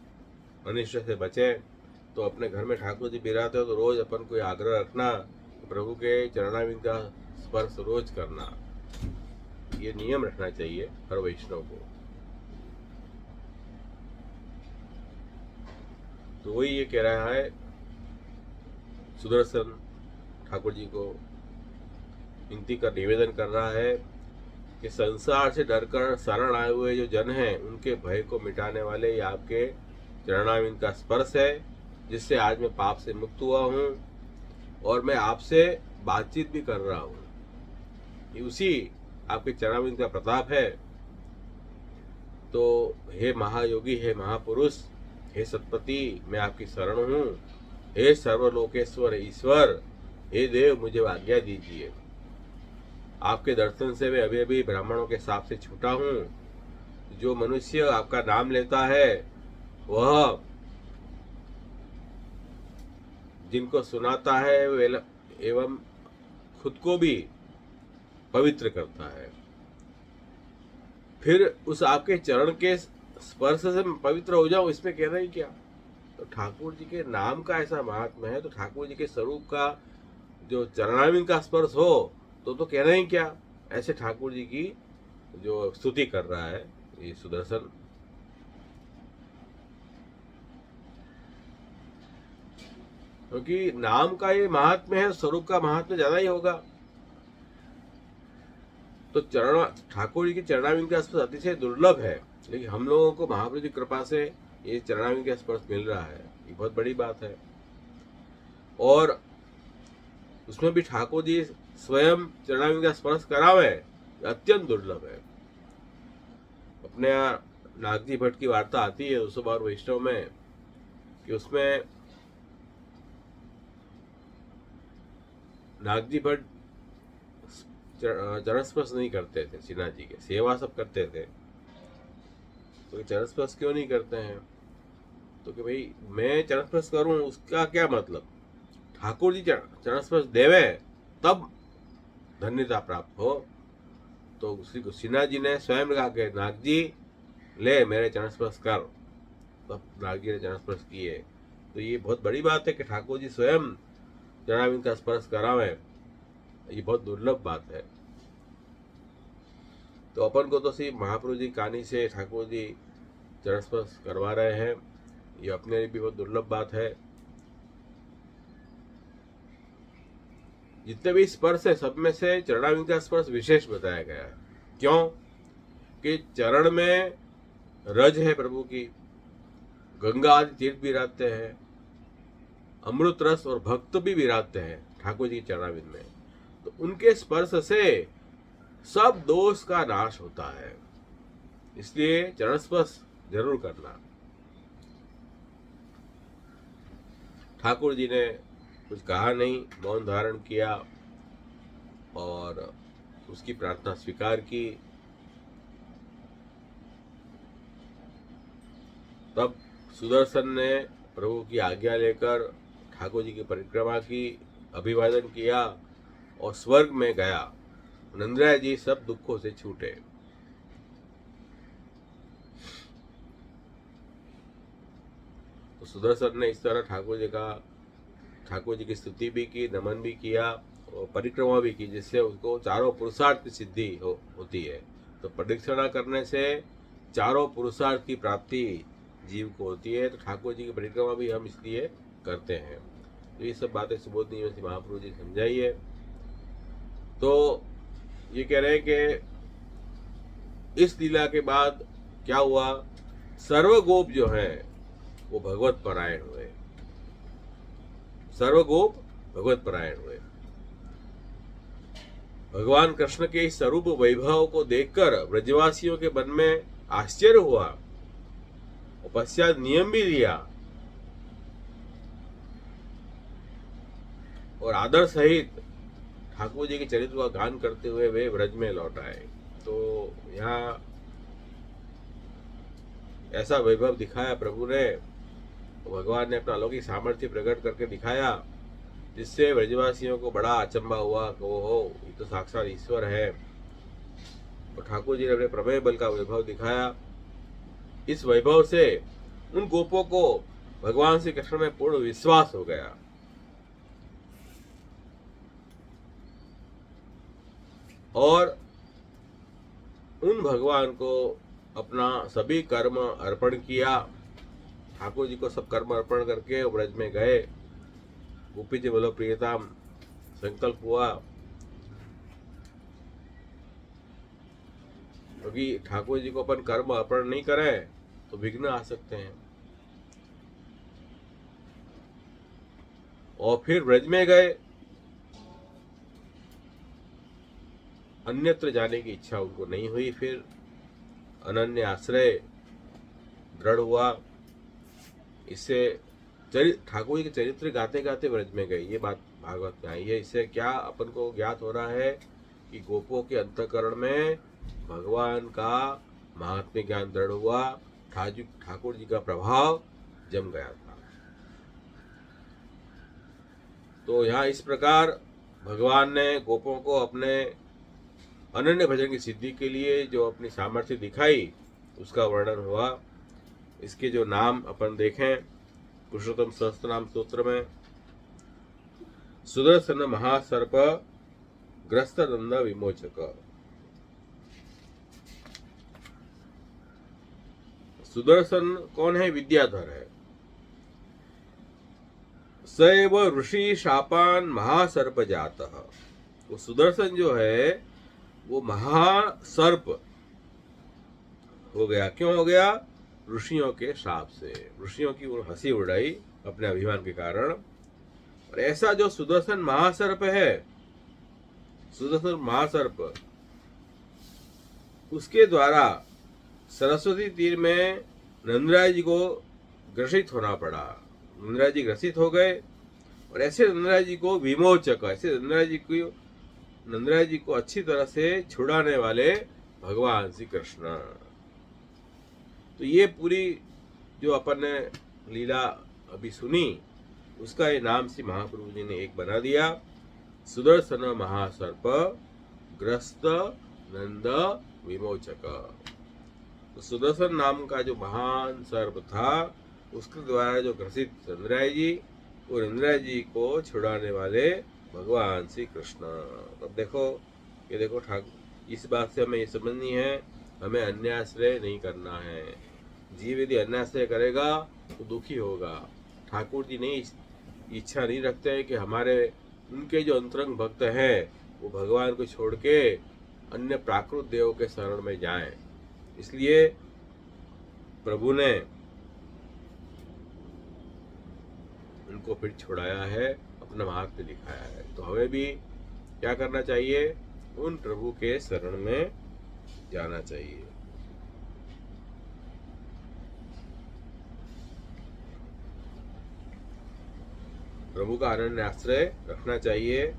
अनिष्ट से बचें। तो अपने घर में ठाकुर जी बिराते हो तो रोज अपन को आग्रह रखना, प्रभु के चरणारविंद का स्पर्श रोज करना, ये नियम रखना चाहिए हर वैष्णव को। तो वही ये कह रहा है सुदर्शन, ठाकुर जी को विनती कर, निवेदन कर रहा है कि संसार से डरकर शरण आए हुए जो जन हैं, उनके भय को मिटाने वाले ये आपके चरणारविंद का स्पर्श है, जिससे आज मैं पाप से मुक्त हुआ हूँ और मैं आपसे बातचीत भी कर रहा हूँ। ये उसी आपके चरणारविंद का प्रताप है। तो हे महायोगी, हे महापुरुष, हे सतपति, मैं आपकी शरण हूँ। हे सर्वलोकेश्वर ईश्वर, हे देव, मुझे आज्ञा दीजिए। आपके दर्शन से मैं अभी अभी ब्राह्मणों के साथ से छूटा हूँ। जो मनुष्य आपका नाम लेता है वह जिनको सुनाता है एवं खुद को भी पवित्र करता है। फिर उस आपके चरण के स्पर्श से मैं पवित्र हो जाऊं, इसमें कहना ही क्या। तो ठाकुर जी के नाम का ऐसा महात्मा है, तो ठाकुर जी के स्वरूप का जो चरणारविंद का स्पर्श हो तो कहना ही क्या। ऐसे ठाकुर जी की जो स्तुति कर रहा है ये सुदर्शन। क्योंकि नाम का ये महात्म्य है, स्वरूप का महात्म्य ज्यादा ही होगा। तो ठाकुर जी के चरणारविंद का स्पर्श अतिशय दुर्लभ है, लेकिन हम लोगों को महाप्रभु की कृपा से ये चरणारविंद का स्पर्श मिल रहा है। ये बहुत बड़ी बात है। और उसमें भी ठाकुर जी स्वयं चरणारविंद का स्पर्श करावे, अत्यंत दुर्लभ है। अपने यहाँ नागजी भट्ट की वार्ता आती है 212 वैष्णव में कि उसमें नागजी भट्ट चरण स्पर्श नहीं करते थे सिन्हा जी के, सेवा सब करते थे, तो चरण स्पर्श क्यों नहीं करते हैं? तो कि भाई मैं चरण स्पर्श करूं उसका क्या मतलब? ठाकुर जी चरण स्पर्श देवे तब धन्यता प्राप्त हो। तो सिन्हा जी ने स्वयं कहा कि नाग जी ले मेरे चरण स्पर्श कर, तब नाग जी ने चरण स्पर्श किए। तो ये बहुत बड़ी बात है कि ठाकुर जी स्वयं चरणारविंद का स्पर्श करावे, ये बहुत दुर्लभ बात है। तो अपन को तो सिर्फ महाप्रभु जी कहानी से ठाकुर जी चरण स्पर्श करवा रहे हैं, ये अपने लिए भी बहुत दुर्लभ बात है। जितने भी स्पर्श है सब में से चरणारविंद का स्पर्श विशेष बताया गया है। क्यों? कि चरण में रज है प्रभु की, गंगा आदि तीर्थ भी विराजते हैं, अमृत रस और भक्त भी विराजते हैं ठाकुर जी के चरणारविंद में। तो उनके स्पर्श से सब दोष का नाश होता है, इसलिए चरण स्पर्श जरूर करना। ठाकुर जी ने कुछ कहा नहीं, मौन धारण किया और उसकी प्रार्थना स्वीकार की। तब सुदर्शन ने प्रभु की आज्ञा लेकर ठाकुर जी की परिक्रमा की, अभिवादन किया और स्वर्ग में गया। नंदराय जी सब दुखों से छूटे। तो सुदर्शन ने इस तरह ठाकुर जी की स्तुति भी की, नमन भी किया और परिक्रमा भी की, जिससे उसको चारों पुरुषार्थ की सिद्धि होती है। तो परिक्रमा करने से चारों पुरुषार्थ की प्राप्ति जीव को होती है। तो ठाकुर जी की परिक्रमा भी हम इसलिए करते हैं। तो ये सब बातें सुबोधनी में महाप्रभु जी समझाई है। तो ये कह रहे हैं कि इस लीला के बाद क्या हुआ, सर्वगोप जो है वो भगवत परायण हुए, सर्वगोप भगवत परायण हुए। भगवान कृष्ण के इस स्वरूप वैभव को देखकर ब्रजवासियों के मन में आश्चर्य हुआ और पश्चात नियम भी लिया और आदर सहित ठाकुर जी के चरित्र का गान करते हुए वे ब्रज में लौट आए। तो यहाँ ऐसा वैभव दिखाया प्रभु ने, भगवान ने अपना अलौकिक सामर्थ्य प्रकट करके दिखाया, जिससे ब्रजवासियों को बड़ा अचंभा हुआ कि ओहो ये तो साक्षात ईश्वर है। और ठाकुर जी ने अपने प्रमेय बल का वैभव दिखाया। इस वैभव से उन गोपों को भगवान श्री कृष्ण में पूर्ण विश्वास हो गया और उन भगवान को अपना सभी कर्म अर्पण किया। ठाकुर जी को सब कर्म अर्पण करके ब्रज में गए। गोपी जी बोलो प्रियतम संकल्प हुआ, क्योंकि ठाकुर जी को अपन कर्म अर्पण नहीं करें तो विघ्न आ सकते हैं। और फिर ब्रज में गए, अन्यत्र जाने की इच्छा उनको नहीं हुई। फिर अनन्य आश्रय दृढ़ हुआ। इससे ठाकुर जी के चरित्र गाते गाते ब्रज में गए, ये बात भागवत में आई है। इससे क्या अपन को ज्ञात हो रहा है कि गोपों के अंतःकरण में भगवान का महात्म्य ज्ञान दृढ़ हुआ, ठाकुर जी का प्रभाव जम गया था। तो यहाँ इस प्रकार भगवान ने गोपों को अपने अनन्य भजन की सिद्धि के लिए जो अपनी सामर्थ्य दिखाई उसका वर्णन हुआ। इसके जो नाम अपन देखें पुरुषोत्तम सहस्त्रनाम स्तोत्र में, सुदर्शन महासर्प ग्रस्त दंड विमोचक। सुदर्शन कौन है? विद्याधर है। सैव ऋषि शापान महासर्प जातः। वो सुदर्शन जो है वो महासर्प हो गया। क्यों हो गया? ऋषियों के श्राप से। ऋषियों की वो हंसी उड़ाई अपने अभिमान के कारण। और ऐसा जो सुदर्शन महासर्प है, सुदर्शन महासर्प, उसके द्वारा सरस्वती तीर में नंदराज जी को ग्रसित होना पड़ा। नंदराज जी ग्रसित हो गए और ऐसे नंदराज जी को विमोचक, ऐसे नंदराज जी को अच्छी तरह से छुड़ाने वाले भगवान श्री कृष्ण। तो ये पूरी जो अपन ने लीला अभी सुनी, उसका ये नाम श्री महाप्रभु जी ने एक बना दिया, सुदर्शन महासर्प ग्रस्त नंद विमोचक। तो सुदर्शन नाम का जो महान सर्प था, उसके द्वारा जो ग्रसित नंदराय जी, वो नंदराय जी को छुड़ाने वाले भगवान श्री कृष्ण। अब देखो, ये देखो ठाकुर, इस बात से हमें ये समझनी है, हमें अन्याश्रय नहीं करना है। जीव यदि अन्याश्रय करेगा तो दुखी होगा। ठाकुर जी नहीं इच्छा नहीं रखते हैं कि हमारे उनके जो अंतरंग भक्त हैं वो भगवान को छोड़ के अन्य प्राकृत देवों के शरण में जाएं। इसलिए प्रभु ने उनको फिर छुड़ाया है, अपना महात्म्य दिखाया है। तो हमें भी क्या करना चाहिए? उन प्रभु के शरण में जाना चाहिए। प्रभु का अनन्य आश्रय रखना चाहिए।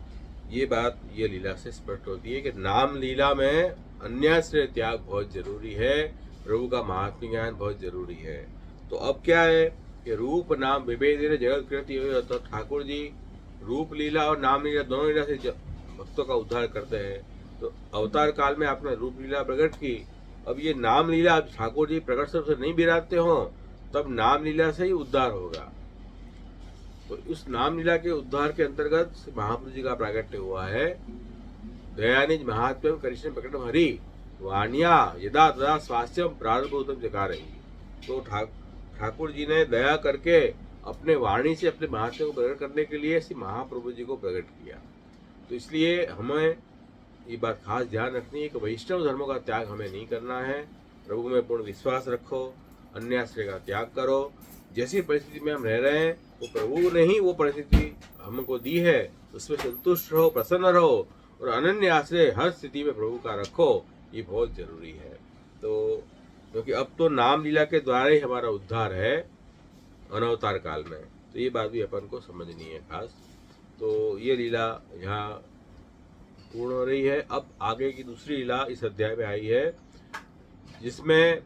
ये बात ये लीला से स्पष्ट होती है कि नाम लीला में अन्याश्रय त्याग बहुत जरूरी है, प्रभु का महात्म्य ज्ञान बहुत जरूरी है। तो अब क्या है कि रूप नाम विभेद जगत कृति, तो ठाकुर जी रूप लीला और नाम लीला दोनों लीला से भक्तों का उद्धार करते हैं। तो अवतार काल में आपने रूप लीला प्रकट की, अब ये नाम लीला ठाकुर जी प्रकट स्वरूप से नहीं बिराजते हो, तब नाम लीला से ही उद्धार होगा। तो उस नाम लीला के उद्धार के अंतर्गत महाप्रभु जी का प्रागट्य हुआ है। दयानिज महात्म्यम करिष्ण प्रकटम हरि वाणिया यदा तदा स्वास्थ्यम प्रारंभोतम जकार। तो ठाकुर जी ने दया करके अपने वाणी से अपने महात्म्य को प्रकट करने के लिए श्री महाप्रभु जी को प्रकट किया। तो इसलिए हमें ये बात खास ध्यान रखनी है कि वैष्णव धर्मों का त्याग हमें नहीं करना है। प्रभु में पूर्ण विश्वास रखो, अन्याश्रय का त्याग करो। जैसी परिस्थिति में हम रह रहे हैं वो प्रभु ने ही वो परिस्थिति हमको दी है, उसमें संतुष्ट रहो, प्रसन्न रहो और अनन्य आश्रय हर स्थिति में प्रभु का रखो, ये बहुत जरूरी है। तो क्योंकि अब तो नाम लीला के द्वारा ही हमारा उद्धार है अनवतार काल में, तो ये बात भी अपन को समझनी है खास। तो ये लीला यहाँ पूर्ण हो रही है। अब आगे की दूसरी लीला इस अध्याय में आई है, जिसमें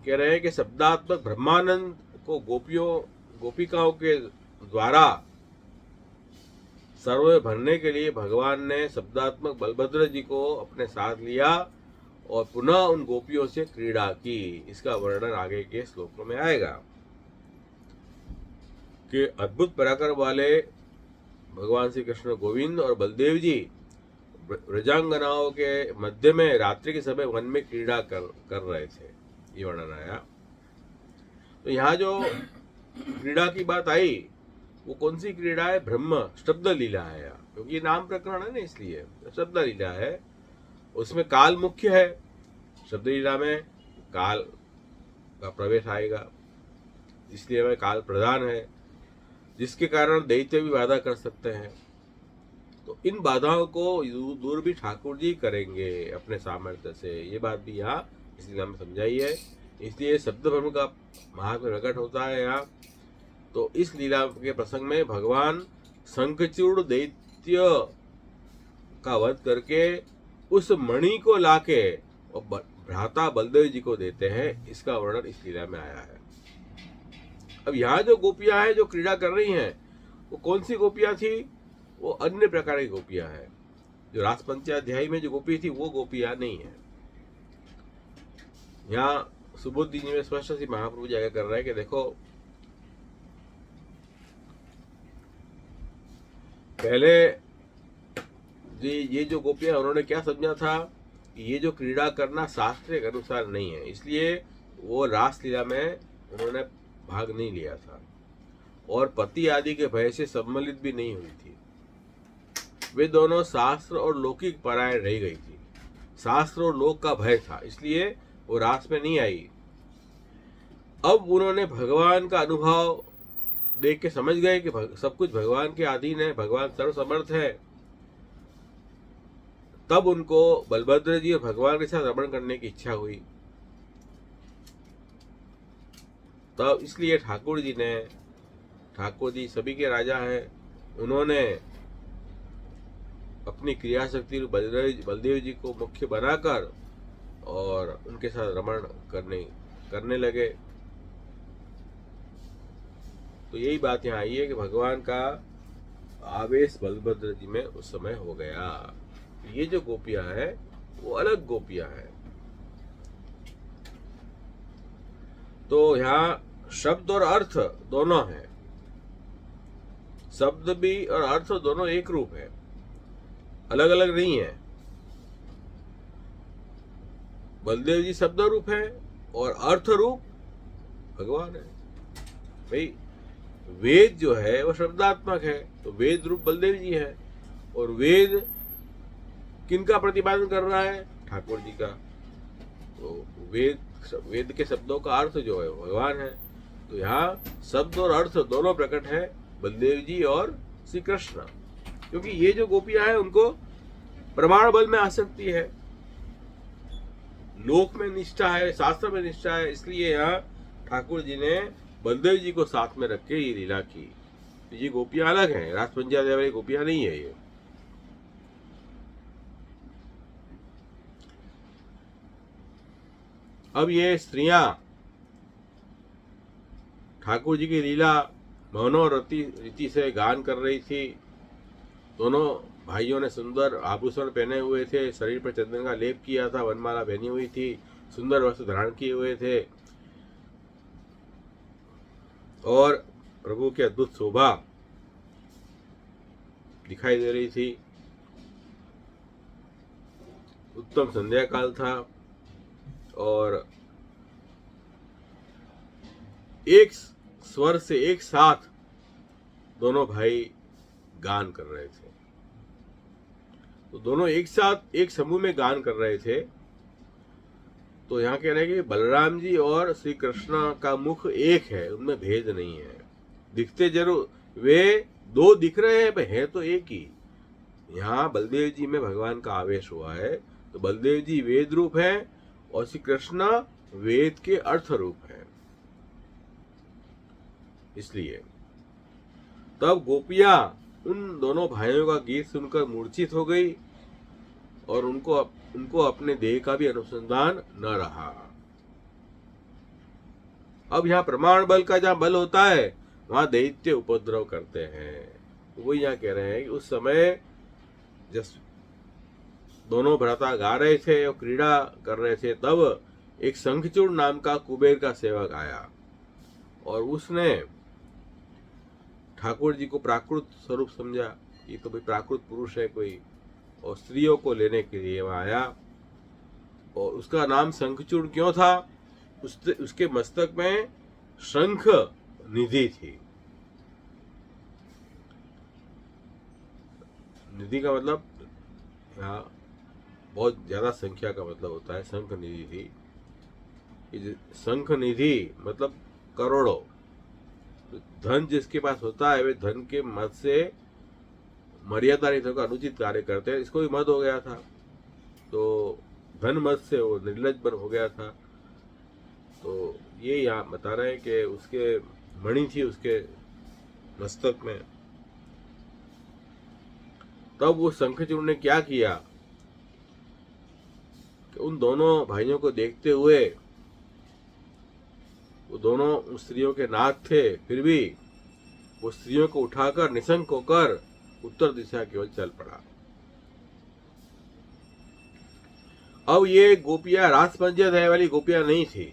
कह रहे हैं कि शब्दात्मक ब्रह्मानंद को गोपिकाओं के द्वारा सर्व भरने के लिए भगवान ने शब्दात्मक बलभद्र जी को अपने साथ लिया और पुनः उन गोपियों से क्रीड़ा की। इसका वर्णन आगे के श्लोकों में आएगा कि अद्भुत पराक्रम वाले भगवान श्री कृष्ण गोविंद और बलदेव जी व्रजांगनाओं के मध्य में रात्रि के समय वन में क्रीड़ा कर रहे थे, ये वर्णन आया। तो यहाँ जो क्रीड़ा की बात आई वो कौन सी क्रीड़ा है? ब्रह्म शब्द लीला है, क्योंकि ये नाम प्रकरण है ना, इसलिए शब्द लीला है। उसमें काल मुख्य है, शब्द लीला में काल का प्रवेश आएगा, इसलिए वह काल प्रधान है, जिसके कारण दैत्य भी बाधा कर सकते हैं। तो इन बाधाओं को दूर भी ठाकुर जी करेंगे अपने सामर्थ्य से, ये बात भी यहाँ इस लीला में समझाई है। इसलिए शब्द ब्रह्म का महात्म्य प्रकट होता है यहाँ। तो इस लीला के प्रसंग में भगवान शंखचूड़ दैत्य का वध करके उस मणि को लाके और भ्राता बलदेव जी को देते हैं, इसका वर्णन इस लीला में आया है। अब यहाँ जो गोपियां हैं जो क्रीड़ा कर रही हैं, वो कौन सी गोपियां थी? वो अन्य प्रकार की गोपियां हैं। जो रास पंचाध्यायी में जो गोपी थी वो गोपियां नहीं है। यहाँ सुबोधि जी में स्पष्ट सी महाप्रभु जी आगे कर रहे हैं कि देखो, पहले ये जो गोपियां उन्होंने क्या समझा था कि ये जो क्रीड़ा करना शास्त्र के अनुसार नहीं है, इसलिए वो रास लीला में उन्होंने भाग नहीं लिया था और पति आदि के भय से सम्मिलित भी नहीं हुई थी। वे दोनों शास्त्र और लौकिक परायण रह गई थी। शास्त्र और लोक का भय था, इसलिए वो रास में नहीं आई। अब उन्होंने भगवान का अनुभव देख के समझ गए कि सब कुछ भगवान के अधीन है, भगवान सर्वसमर्थ है। तब उनको बलभद्र जी और भगवान के साथ रमण करने की इच्छा हुई। तब इसलिए ठाकुर जी सभी के राजा हैं, उन्होंने अपनी क्रिया शक्ति बलदेव जी को मुख्य बनाकर और उनके साथ रमण करने लगे। तो यही बात यहाँ आई है कि भगवान का आवेश बलभद्र जी में उस समय हो गया। ये जो गोपियां हैं वो अलग गोपियां हैं। तो यहाँ शब्द और अर्थ दोनों हैं, शब्द भी और अर्थ दोनों एक रूप है, अलग अलग नहीं है। बलदेव जी शब्द रूप है और अर्थ रूप भगवान है। भाई वेद जो है वो शब्दात्मक है, तो वेद रूप बलदेव जी है, और वेद किनका प्रतिपादन कर रहा है? ठाकुर जी का। तो वेद के शब्दों का अर्थ जो है भगवान है। तो यहाँ शब्द और अर्थ दोनों प्रकट है, बलदेव जी और श्री कृष्ण। क्योंकि ये जो गोपियां हैं उनको प्रमाण बल में आसक्ति है, लोक में निष्ठा है, शास्त्र में निष्ठा है, इसलिए यहाँ ठाकुर जी ने बलदेव जी को साथ में रख के ये लीला की। तो ये गोपियां अलग हैं, रासपंजा वाली गोपियां नहीं है ये। अब ये स्त्रियां ठाकुर जी की लीला मनोरति से गान कर रही थी। दोनों भाइयों ने सुंदर आभूषण पहने हुए थे, शरीर पर चंदन का लेप किया था, वनमाला पहनी हुई थी, सुंदर वस्त्र धारण किए हुए थे, और प्रभु की अद्भुत शोभा दिखाई दे रही थी। उत्तम संध्या काल था और एक स्वर से एक साथ दोनों भाई गान कर रहे थे। तो दोनों एक साथ एक समूह में गान कर रहे थे। तो यहाँ कह रहे हैं कि बलराम जी और श्री कृष्ण का मुख एक है, उनमें भेद नहीं है। दिखते जरूर वे दो दिख रहे हैं, पर है तो एक ही। यहाँ बलदेव जी में भगवान का आवेश हुआ है, तो बलदेव जी वेद रूप है और श्री कृष्ण वेद के अर्थ रूप है। इसलिए तब गोपियां उन दोनों भाइयों का गीत सुनकर मूर्छित हो गई और उनको अपने देह का भी अनुसंधान न रहा। अब यहाँ प्रमाण बल का जहाँ बल होता है वहां दैत्य उपद्रव करते हैं। तो वो यहाँ कह रहे हैं कि उस समय जब दोनों भ्राता गा रहे थे और क्रीड़ा कर रहे थे, तब एक शंखचूड़ नाम का कुबेर का सेवक आया और उसने ठाकुर जी को प्राकृत स्वरूप समझा, ये तो भाई प्राकृत पुरुष है कोई, और स्त्रियों को लेने के लिए वहां आया। और उसका नाम शंखचूड़ क्यों था? उसके मस्तक में शंख निधि थी। निधि का मतलब यहाँ बहुत ज्यादा संख्या का मतलब होता है। शंख निधि थी। शंख निधि मतलब करोड़ों। धन जिसके पास होता है वे धन के मद से मर्यादा नहीं होकर अनुचित कार्य करते हैं। इसको भी मद हो गया था, तो धन मद से वो निर्लज बन हो गया था। तो ये यहाँ बता रहे हैं कि उसके मणि थी उसके मस्तक में। तब वो शंखचूड़ ने क्या किया कि उन दोनों भाइयों को देखते हुए, वो दोनों स्त्रियों के नाथ थे, फिर भी वो स्त्रियों को उठाकर निशंक होकर उत्तर दिशा की ओर चल पड़ा। अब ये गोपियां रास पंचायत वाली गोपियां नहीं थी।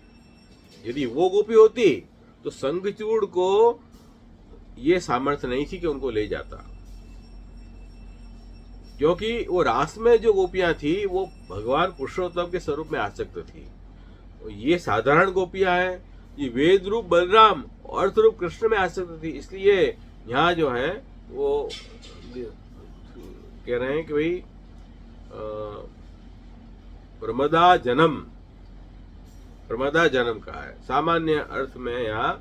यदि वो गोपी होती तो शंखचूड़ को ये सामर्थ्य नहीं थी कि उनको ले जाता, क्योंकि वो रास में जो गोपियां थी वो भगवान पुरुषोत्तम के स्वरूप में आसक्त थी। ये साधारण गोपियां हैं, ये वेद रूप बलराम और अर्थ रूप कृष्ण में आसक्त थी। इसलिए यहाँ जो है वो कह रहे हैं कि भाई प्रमदा जन्म प्रमदा जन्म कहा है। सामान्य अर्थ में यहाँ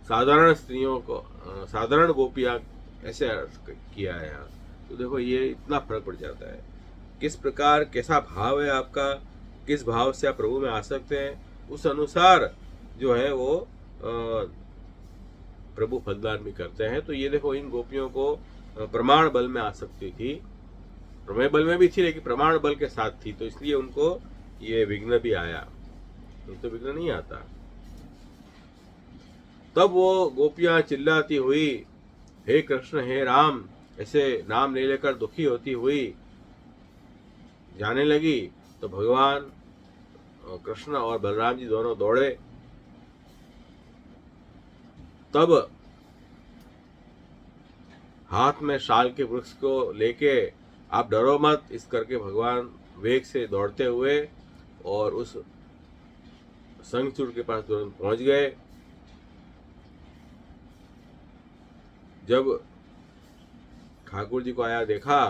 साधारण स्त्रियों को, साधारण गोपियां ऐसे अर्थ किया है यहाँ। तो देखो ये इतना फर्क पड़ जाता है, किस प्रकार कैसा भाव है आपका, किस भाव से आप प्रभु में आ सकते हैं, उस अनुसार जो है वो प्रभु फलदान भी करते हैं। तो ये देखो इन गोपियों को प्रमाण बल में आसक्ति थी, प्रमेय बल में भी थी लेकिन प्रमाण बल के साथ थी, तो इसलिए उनको ये विघ्न भी आया, नहीं तो विघ्न नहीं आता। तब वो गोपियां चिल्लाती हुई हे कृष्ण हे राम ऐसे नाम ले लेकर दुखी होती हुई जाने लगी। तो भगवान कृष्ण और बलराम जी दोनों दौड़े। तब हाथ में शाल के वृक्ष को लेके आप डरो मत इस करके भगवान वेग से दौड़ते हुए और उस शंखचूड़ के पास तुरंत पहुंच गए। जब ठाकुर जी को आया देखा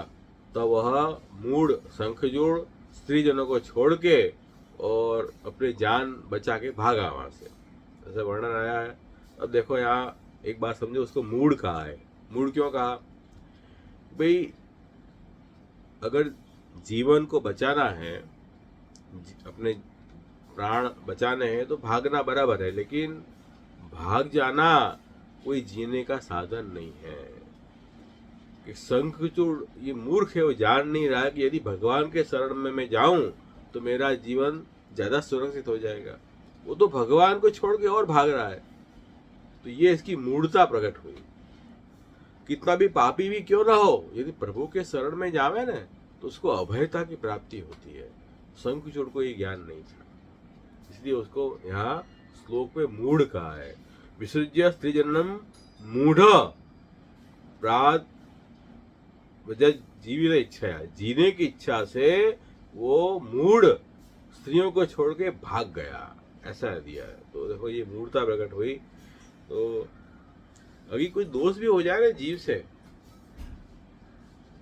तो वह मूढ़ शंखचूड़ स्त्रीजनों को छोड़ के और अपनी जान बचा के भागा वहां से, ऐसा वर्णन आया है। अब देखो यहाँ एक बात समझो, उसको मूढ़ कहा है। मूढ़ क्यों कहा? भाई अगर जीवन को बचाना है, अपने प्राण बचाने हैं तो भागना बराबर है, लेकिन भाग जाना कोई जीने का साधन नहीं है। कि शंखचूड़ ये मूर्ख है, वो जान नहीं रहा कि यदि भगवान के शरण में मैं जाऊं तो मेरा जीवन ज्यादा सुरक्षित हो जाएगा। वो तो भगवान को छोड़ के और भाग रहा है। तो ये इसकी मूढ़ता प्रकट हुई। कितना भी पापी भी क्यों ना हो, यदि प्रभु के शरण में जावे ना तो उसको अभयता की प्राप्ति होती है। शंखचूड़ को ये ज्ञान नहीं था, इसलिए उसको यहाँ श्लोक में मूढ़ कहा है। विसृज्य स्त्रीजनम मूढ़ प्राद जीवित इच्छा, जीने की इच्छा से वो मूढ़ स्त्रियों को छोड़ के भाग गया, ऐसा दिया है। तो देखो ये मूढ़ता प्रकट हुई। तो अभी कोई दोष भी हो जाए ना जीव से,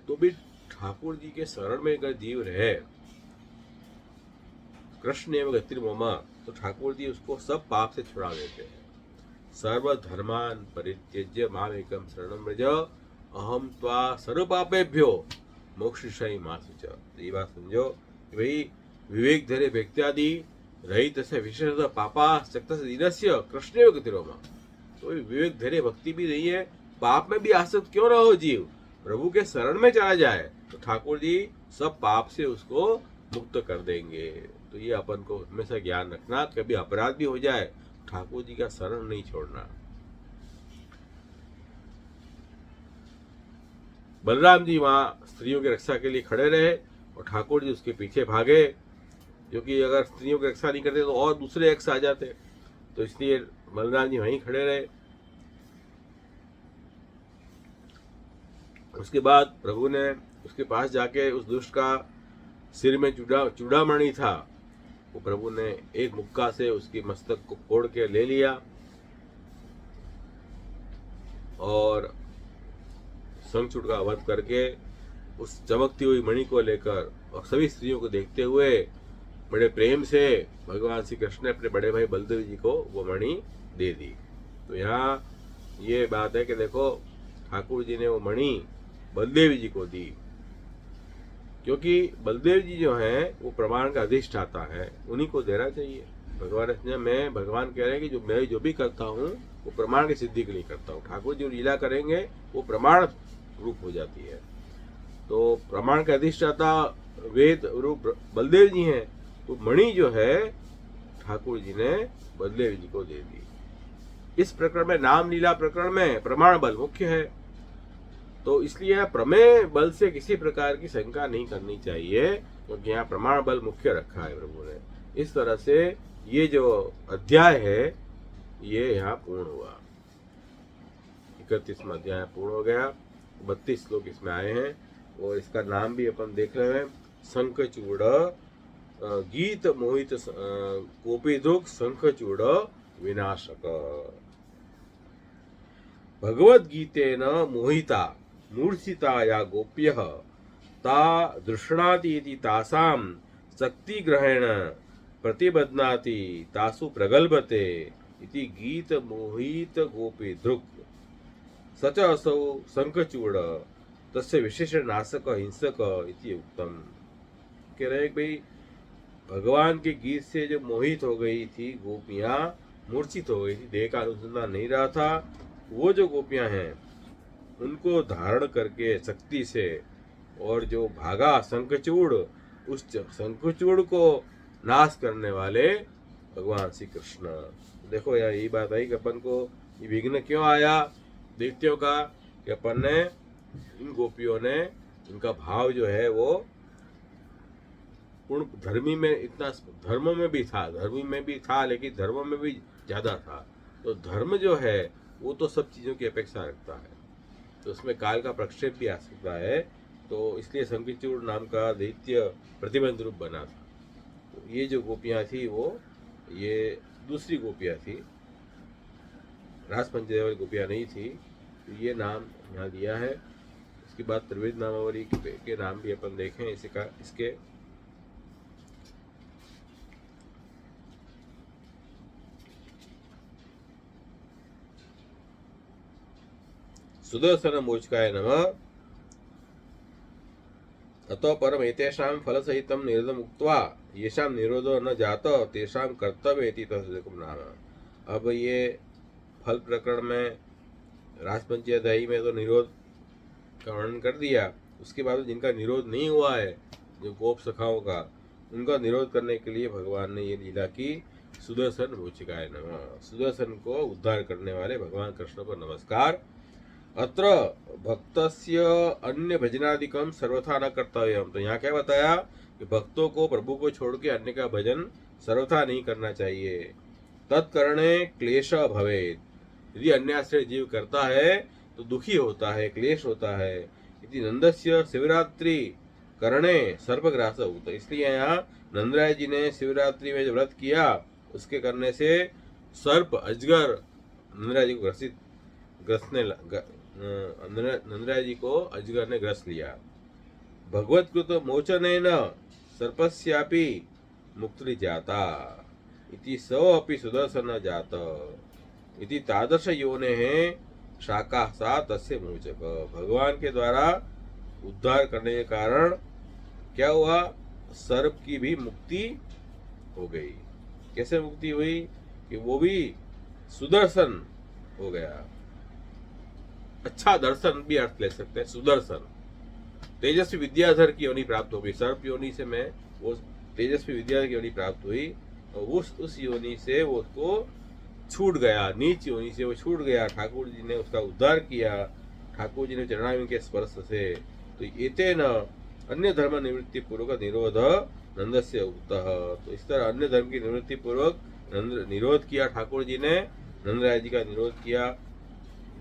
तो भी ठाकुर जी के शरण में अगर जीव रहे, कृष्ण एवं गतिर ममा, तो ठाकुर जी उसको सब पाप से छुड़ा देते हैं। सर्व धर्मान परित्यज्य माम एकम शरणम व्रज अहम त्वा सर्व पापेभ्यो मोक्षयिष्यामि मा शुच। तो ये बात समझो कि भाई विवेक धरे व्यक्त्यादि रहित से विशेषतः पापा शक्त दीनस्य कृष्ण एवं गतिर ममा। तो विवेक धैर्य भक्ति भी नहीं है, पाप में भी आसक्त क्यों ना हो जीव, प्रभु के शरण में चला जाए तो ठाकुर जी सब पाप से उसको मुक्त कर देंगे। तो ये अपन को हमेशा ज्ञान रखना, कभी अपराध भी हो जाए ठाकुर जी का शरण नहीं छोड़ना। बलराम जी वहां स्त्रियों की रक्षा के लिए खड़े रहे और ठाकुर जी उसके पीछे भागे, क्योंकि अगर स्त्रियों की रक्षा नहीं करते तो और दूसरे यक्ष आ जाते। तो इसलिए बलराम जी वहीं खड़े रहे। उसके बाद प्रभु ने उसके पास जाके उस दुष्ट का सिर में चूड़ामणि था, वो प्रभु ने एक मुक्का से उसकी मस्तक को फोड़ के ले लिया और शंखचूड़ का वध करके उस चमकती हुई मणि को लेकर और सभी स्त्रियों को देखते हुए बड़े प्रेम से भगवान श्री कृष्ण ने अपने बड़े भाई बलदेव जी को वो मणि दे दी। तो यहाँ ये बात है कि देखो ठाकुर जी ने वो मणि बलदेव जी को दी, क्योंकि बलदेव जी जो हैं वो प्रमाण का अधिष्ठाता है, उन्हीं को देना चाहिए। भगवान कह रहे हैं कि जो मैं जो भी करता हूँ वो प्रमाण की सिद्धि के लिए करता हूँ। ठाकुर जी लीला करेंगे वो प्रमाण रूप हो जाती है। तो प्रमाण का अधिष्ठाता वेद रूप बलदेव जी हैं, तो मणि जो है ठाकुर जी ने बलदेव जी को दे दी। इस प्रकरण में, नाम लीला प्रकरण में प्रमाण बल मुख्य है, तो इसलिए प्रमेय बल से किसी प्रकार की शंका नहीं करनी चाहिए, क्योंकि यहाँ प्रमाण बल मुख्य रखा है प्रभु ने। इस तरह से ये जो अध्याय है ये यहाँ पूर्ण हुआ। 31वां अध्याय पूर्ण हो गया। 32 श्लोक इसमें आए हैं और इसका नाम भी अपन देख रहे हैं, शंखचूड़ गीत मोहित कोपिदुक शंखचूड़ विनाशक। भगवद्गीतेन मोहिता मूर्छिता या गोप्यः ता दृष्णाति इति तासां शक्तिग्रहेण प्रतिबध्नाति तासु प्रगल्भते इति गीत मोहित गोपी दृक् सच असौ शंखचूड़ तस्य विशेषण नाशक हिंसक इति उक्तम। कह रहे कि भाई भगवान के गीत से जो मोहित हो गई थी गोपियां, मूर्छित हो गई थी, देह का अनुसंधान नहीं रहा था, वो जो गोपियां हैं उनको धारण करके शक्ति से और जो भागा शंखचूड़, उस शंखचूड़ को नाश करने वाले भगवान श्री कृष्ण। देखो यार यही बात आई कि अपन को ये विघ्न क्यों आया दैत्यों का, कि अपन ने इन गोपियों ने इनका भाव जो है वो पूर्ण धर्मी में, इतना धर्म में भी था लेकिन धर्म में भी ज्यादा था। तो धर्म जो है वो तो सब चीजों की अपेक्षा रखता है, तो उसमें काल का प्रक्षेप भी आ सकता है। तो इसलिए शंखचूड़ नाम का दैत्य प्रतिबंध रूप बना था। तो ये जो गोपियां थी वो ये दूसरी गोपियां थी, रास पंचदेव गोपियां नहीं थी। तो ये नाम यहाँ दिया है। इसके बाद त्रिवेद नामावली के नाम भी अपन देखें इसके सुदर्शन मोचकाय नमः। अतो परम एतेषां फल सहितं निरोधम उक्त्वा येषां निरोधो न जात तेषां कर्तव्य इति तस्सुकम नाम। अब ये फल प्रकरण में राजपंचाध्यायी में तो निरोध का वर्णन कर दिया, उसके बाद जिनका निरोध नहीं हुआ है, जो गोप सखाओं का, उनका निरोध करने के लिए भगवान ने ये लीला की। सुदर्शन मोचिकाय नमः, सुदर्शन को उद्धार करने वाले भगवान कृष्ण को नमस्कार। अत्र भक्तस्य अन्य भजनादिकम सर्वथा न कर्तव्यम। तो यहाँ क्या बताया कि भक्तों को प्रभु को छोड़ के अन्य का भजन सर्वथा नहीं करना चाहिए। तत्करणे क्लेश भवेत्, यदि अन्याश्रय जीव करता है तो दुखी होता है, क्लेश होता है। इति नंदस्य शिवरात्रि करणे सर्पग्रास होता। इसलिए यहाँ नंदराय जी ने शिवरात्रि में जो व्रत किया उसके करने से सर्प अजगर नंदराय जी को नंदराय जी को अजगर ने ग्रस लिया। भगवत्कृत मोचनेन सर्पस्यापि मुक्ति जाता इति सो अपि सुदर्शन जात इति तादृश योने है शाखा सा तस्य मोचक। भगवान के द्वारा उद्धार करने के कारण क्या हुआ, सर्प की भी मुक्ति हो गई। कैसे मुक्ति हुई कि वो भी सुदर्शन हो गया। अच्छा दर्शन भी अर्थ ले सकते हैं, सुदर्शन तेजस्वी विद्याधर की योनि प्राप्त हो गई। सर्प योनि से मैं वो तेजस्वी विद्याधर की योनि प्राप्त हुई और उस योनि से वो उसको छूट गया, नीच योनि से वो छूट गया। ठाकुर जी ने उसका उद्धार किया, ठाकुर जी ने चरणारविंद के स्पर्श से। तो एतेन अन्य धर्म निवृत्ति पूर्वक निरोध नंदस्य उक्तः। तो इस तरह अन्य धर्म की निवृत्ति पूर्वक निरोध किया ठाकुर जी ने, नंदराय जी का निरोध किया,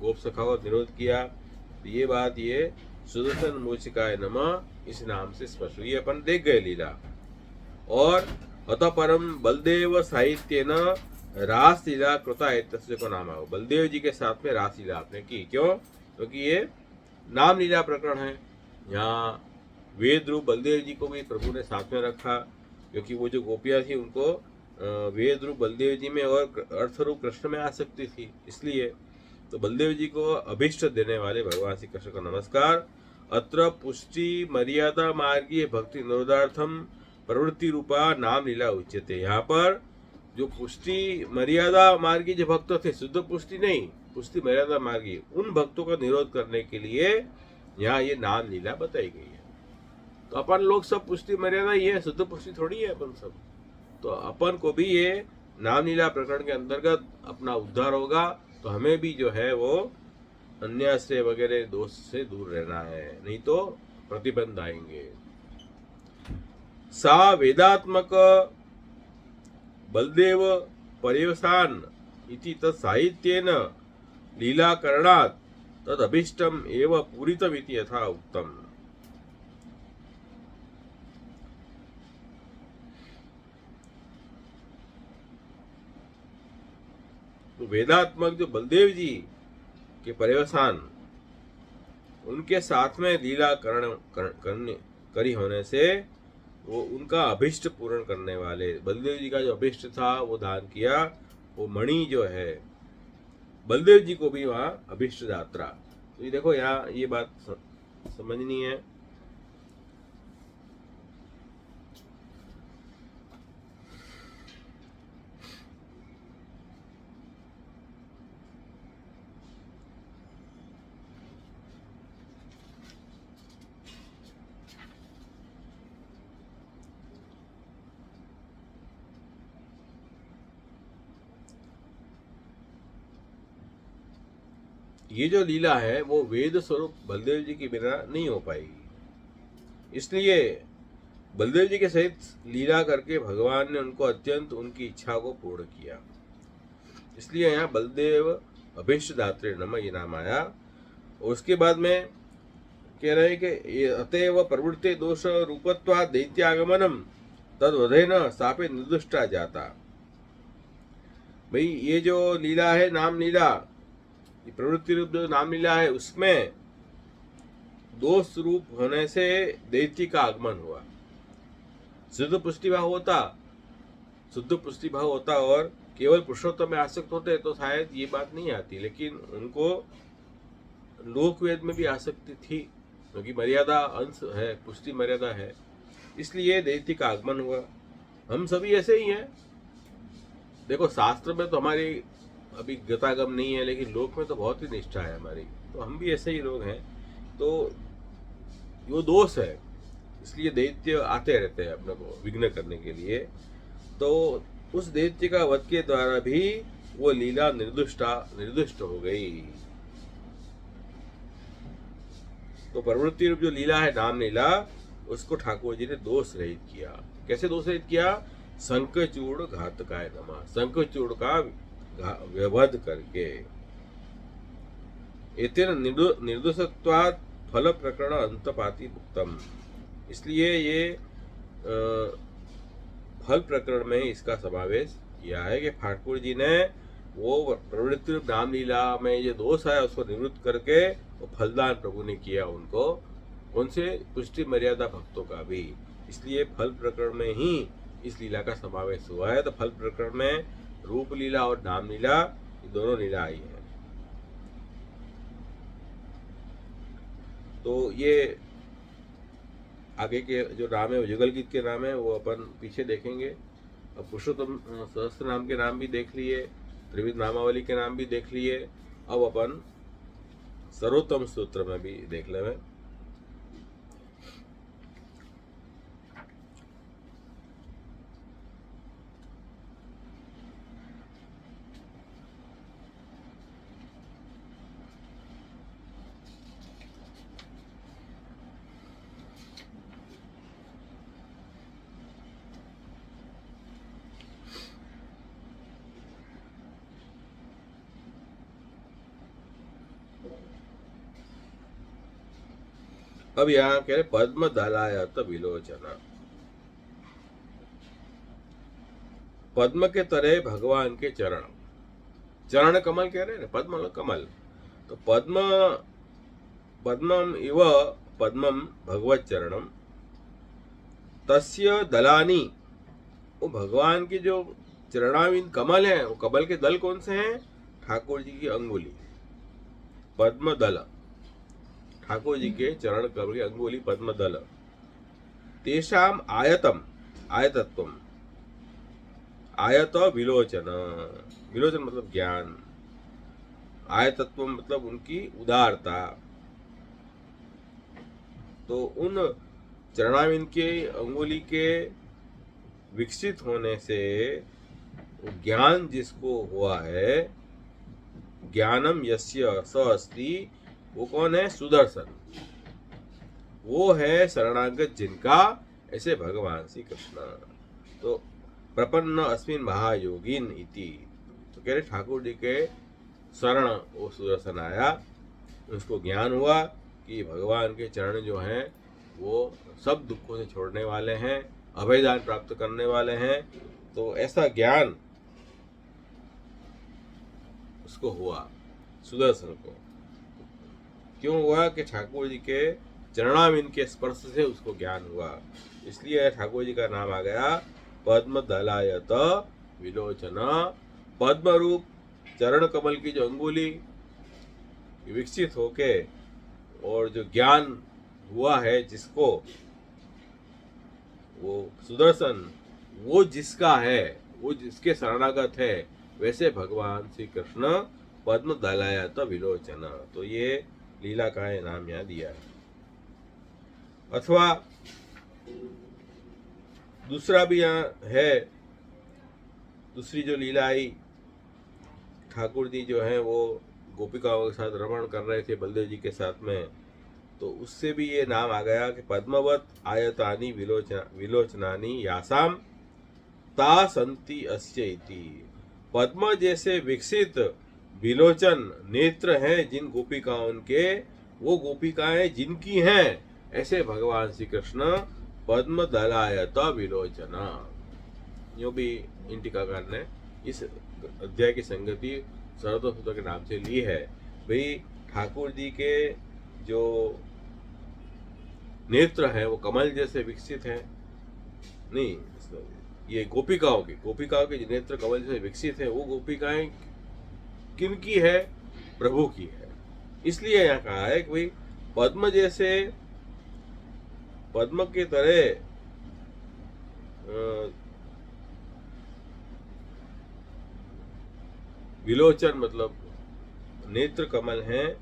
गोप सखावत निरोध किया। तो ये बात ये सुदर्शन मोचिकाय नमः इस नाम से स्पष्ट हुई, अपन देख गए लीला। और अतः परम बलदेव साहित्य न रास लीला कृता तस्य को नाम आओ। बलदेव जी के साथ में रास लीला आपने की, क्यों? क्योंकि ये नाम लीला प्रकरण है। यहाँ वेद रूप बलदेव जी को भी प्रभु ने साथ में रखा, क्योंकि वो जो गोपियां थी उनको वेद रूप बलदेव जी में और अर्थ रूप कृष्ण में आ सकती थी, इसलिए तो बलदेव जी को अभिष्ट देने वाले भगवान श्री कृष्ण को नमस्कार। अत्र पुष्टि मर्यादा मार्गीय भक्ति निरोधार्थम प्रवृत्ति रूपा नाम लीला उच्यते। यहाँ पर जो पुष्टि मर्यादा मार्गी जो भक्त थे, शुद्ध पुष्टि नहीं, पुष्टि मर्यादा मार्गी, उन भक्तों का निरोध करने के लिए यहाँ ये नाम लीला बताई गई है। तो अपन लोग सब पुष्टि मर्यादा ही है, शुद्ध पुष्टि थोड़ी है अपन सब। तो अपन को भी ये नाम लीला प्रकरण के अंतर्गत अपना उद्धार होगा, तो हमें भी जो है वो अन्याश्रय वगैरह दोष से दूर रहना है, नहीं तो प्रतिबंध आएंगे। सा वेदात्मक बलदेव पर्यवसान इति तत्साहित्येन लीलाकरणात् तदभिष्टम एव पूरितम इति यथा उक्तम। तो वेदात्मक जो बलदेव जी के पर्यवसान, उनके साथ में लीला करी होने से वो उनका अभिष्ट पूर्ण करने वाले, बलदेव जी का जो अभिष्ट था वो दान किया। वो मणि जो है बलदेव जी को भी वहाँ अभिष्ट दात्रा। तो ये देखो यहाँ ये बात समझनी है। ये जो लीला है वो वेद स्वरूप बलदेव जी के बिना नहीं हो पाएगी। इसलिए बलदेव जी के सहित लीला करके भगवान ने उनको अत्यंत उनकी इच्छा को पूर्ण किया। इसलिए यहाँ बलदेव अभिष्ट दात्रे नमः ये नाम आया। और उसके बाद में कह रहे हैं कि अतएव प्रवृत्ति दोष रूपत्वा दैत्यागमनम तद्वधेन सापे निर्दुष्टा जाता। भाई ये जो लीला है नाम लीला, प्रवृत्ति रूप जो नाम लीला है उसमें दोष रूप होने से दैत्य का आगमन हुआ। शुद्ध पुष्टिभाव होता और केवल पुरुषोत्तम में आसक्त होते तो शायद ये बात नहीं आती, लेकिन उनको लोकवेद में भी आसक्ति थी क्योंकि मर्यादा अंश है, पुष्टि मर्यादा है, इसलिए दैत्य का आगमन हुआ। हम सभी ऐसे ही हैं। देखो शास्त्र में तो हमारी अभी गतागम नहीं है, लेकिन लोक में तो बहुत ही निष्ठा है हमारी, तो हम भी ऐसे ही लोग हैं। तो वो दोष है, इसलिए दैत्य आते रहते हैं अपने को विघ्न करने के लिए। तो उस दैत्य का वध के द्वारा भी वो लीला निर्दुष्ट हो गई। तो प्रवृत्ति रूप जो लीला है नाम लीला, उसको ठाकुर जी ने दोष रहित किया। कैसे दोष रहित किया? शंखचूड़ घातकाय नमः, शंखचूड़ का व्यवध करके। एतेन निर्दोषत्वात् फल प्रकरण अंतपाती मुक्तम। इसलिए ये फल प्रकरण में इसका समावेश किया है कि ठाकुर जी ने वो प्रवृत्ति रूप नाम लीला में जो दोष है उसको निवृत्त करके वो फलदान प्रभु ने किया उनको, उनसे पुष्टि मर्यादा भक्तों का भी। इसलिए फल प्रकरण में ही इस लीला का समावेश हुआ है। तो फल प्रकरण में रूप लीला और नाम लीला ये दोनों लीला आई है। तो ये आगे के जो नाम है, युगल गीत के नाम है, वो अपन पीछे देखेंगे। अब पुरुषोत्तम सहस्त्र नाम के नाम भी देख लिए, त्रिविध नामावली के नाम भी देख लिए। अब अपन सर्वोत्तम सूत्र में भी देख लेंगे। अब यहाँ कह रहे पद्म दलायत विलोचना। पद्म के तरह भगवान के चरण, चरण कमल कह रहे हैं, पद्म कमल। तो पद्मम इव पद्मम भगवत चरणम तस्य दलानी। वो भगवान की जो चरणाविंद कमल है, वो कमल के दल कौन से हैं? ठाकुर जी की अंगुली पद्म दल, ठाकुर जी के चरण कमल की अंगुली पद्म दल। तेषाम आयतम आयतत्वम, आयत विलोचन, विलोचन मतलब ज्ञान, आयतत्व मतलब उनकी उदारता। तो उन चरणाविंद के अंगुली के विकसित होने से ज्ञान जिसको हुआ है, ज्ञानम यस्य स अस्ति, वो कौन है? सुदर्शन। वो है शरणागत जिनका, ऐसे भगवान श्री कृष्ण। तो प्रपन्न अस्मिन महायोगिन इति। तो कह रहे ठाकुर जी के शरण वो सुदर्शन आया, उसको ज्ञान हुआ कि भगवान के चरण जो हैं वो सब दुखों से छोड़ने वाले हैं, अभयदान प्राप्त करने वाले हैं। तो ऐसा ज्ञान उसको हुआ सुदर्शन को। क्यों हुआ? कि ठाकुर जी के चरणाम इनके स्पर्श से उसको ज्ञान हुआ। इसलिए ठाकुर जी का नाम आ गया पद्म दलायत विलोचन। पद्म रूप चरण कमल की जो अंगुली विकसित होके और जो ज्ञान हुआ है जिसको, वो सुदर्शन, वो जिसका है, वो जिसके शरणागत है, वैसे भगवान श्री कृष्ण पद्म दलायत विलोचन। तो ये लीला का ये नाम यहाँ दिया है। अथवा दूसरा भी यहाँ है, दूसरी जो लीला आई, ठाकुर जी जो है वो गोपिकाओं के साथ रमण कर रहे थे बलदेव जी के साथ में, तो उससे भी ये नाम आ गया कि पद्मवत आयतानि विलोचनानि यासाम ता संति अस्य इति। पद्म जैसे विकसित विलोचन नेत्र हैं जिन गोपिकाओं के, वो गोपिकाएं जिनकी हैं, ऐसे भगवान श्री कृष्ण पद्म दलायत विलोचना। यूं भी इन टीकाकार ने इस अध्याय की संगति सरस्वती सूत्र के नाम से ली है। भाई ठाकुर जी के जो नेत्र है वो कमल जैसे विकसित है, नहीं, ये गोपिकाओं के जो नेत्र कमल जैसे विकसित है, वो गोपिकाएं किनकी है? प्रभु की है। इसलिए यहाँ कहा है कि भाई पद्म जैसे, पद्म की तरह विलोचन मतलब नेत्र कमल हैं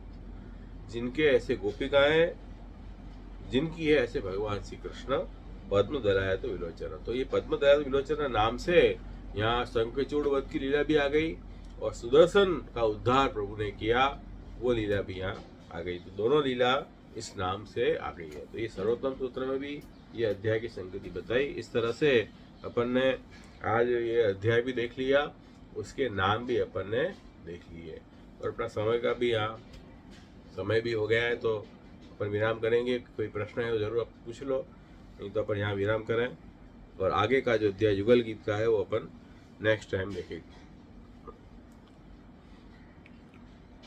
जिनके, ऐसे गोपिकाएं जिनकी है, ऐसे भगवान श्री कृष्ण पद्म दलायत विलोचन। तो ये पद्म दलायत विलोचन नाम से यहाँ शंखचूड़ वध की लीला भी आ गई और सुदर्शन का उद्धार प्रभु ने किया, वो लीला भी यहाँ आ गई। तो दोनों लीला इस नाम से आ गई है। तो ये सर्वोत्तम सूत्र में भी ये अध्याय की संगति बताई। इस तरह से अपन ने आज ये अध्याय भी देख लिया, उसके नाम भी अपन ने देख लिए, और अपना समय का भी यहाँ समय भी हो गया है, तो अपन विराम करेंगे। कोई प्रश्न है तो जरूर आप पूछ लो, नहीं तो अपन यहाँ विराम करें, और आगे का जो अध्याय युगल गीत का है वो अपन नेक्स्ट टाइम देखेंगे।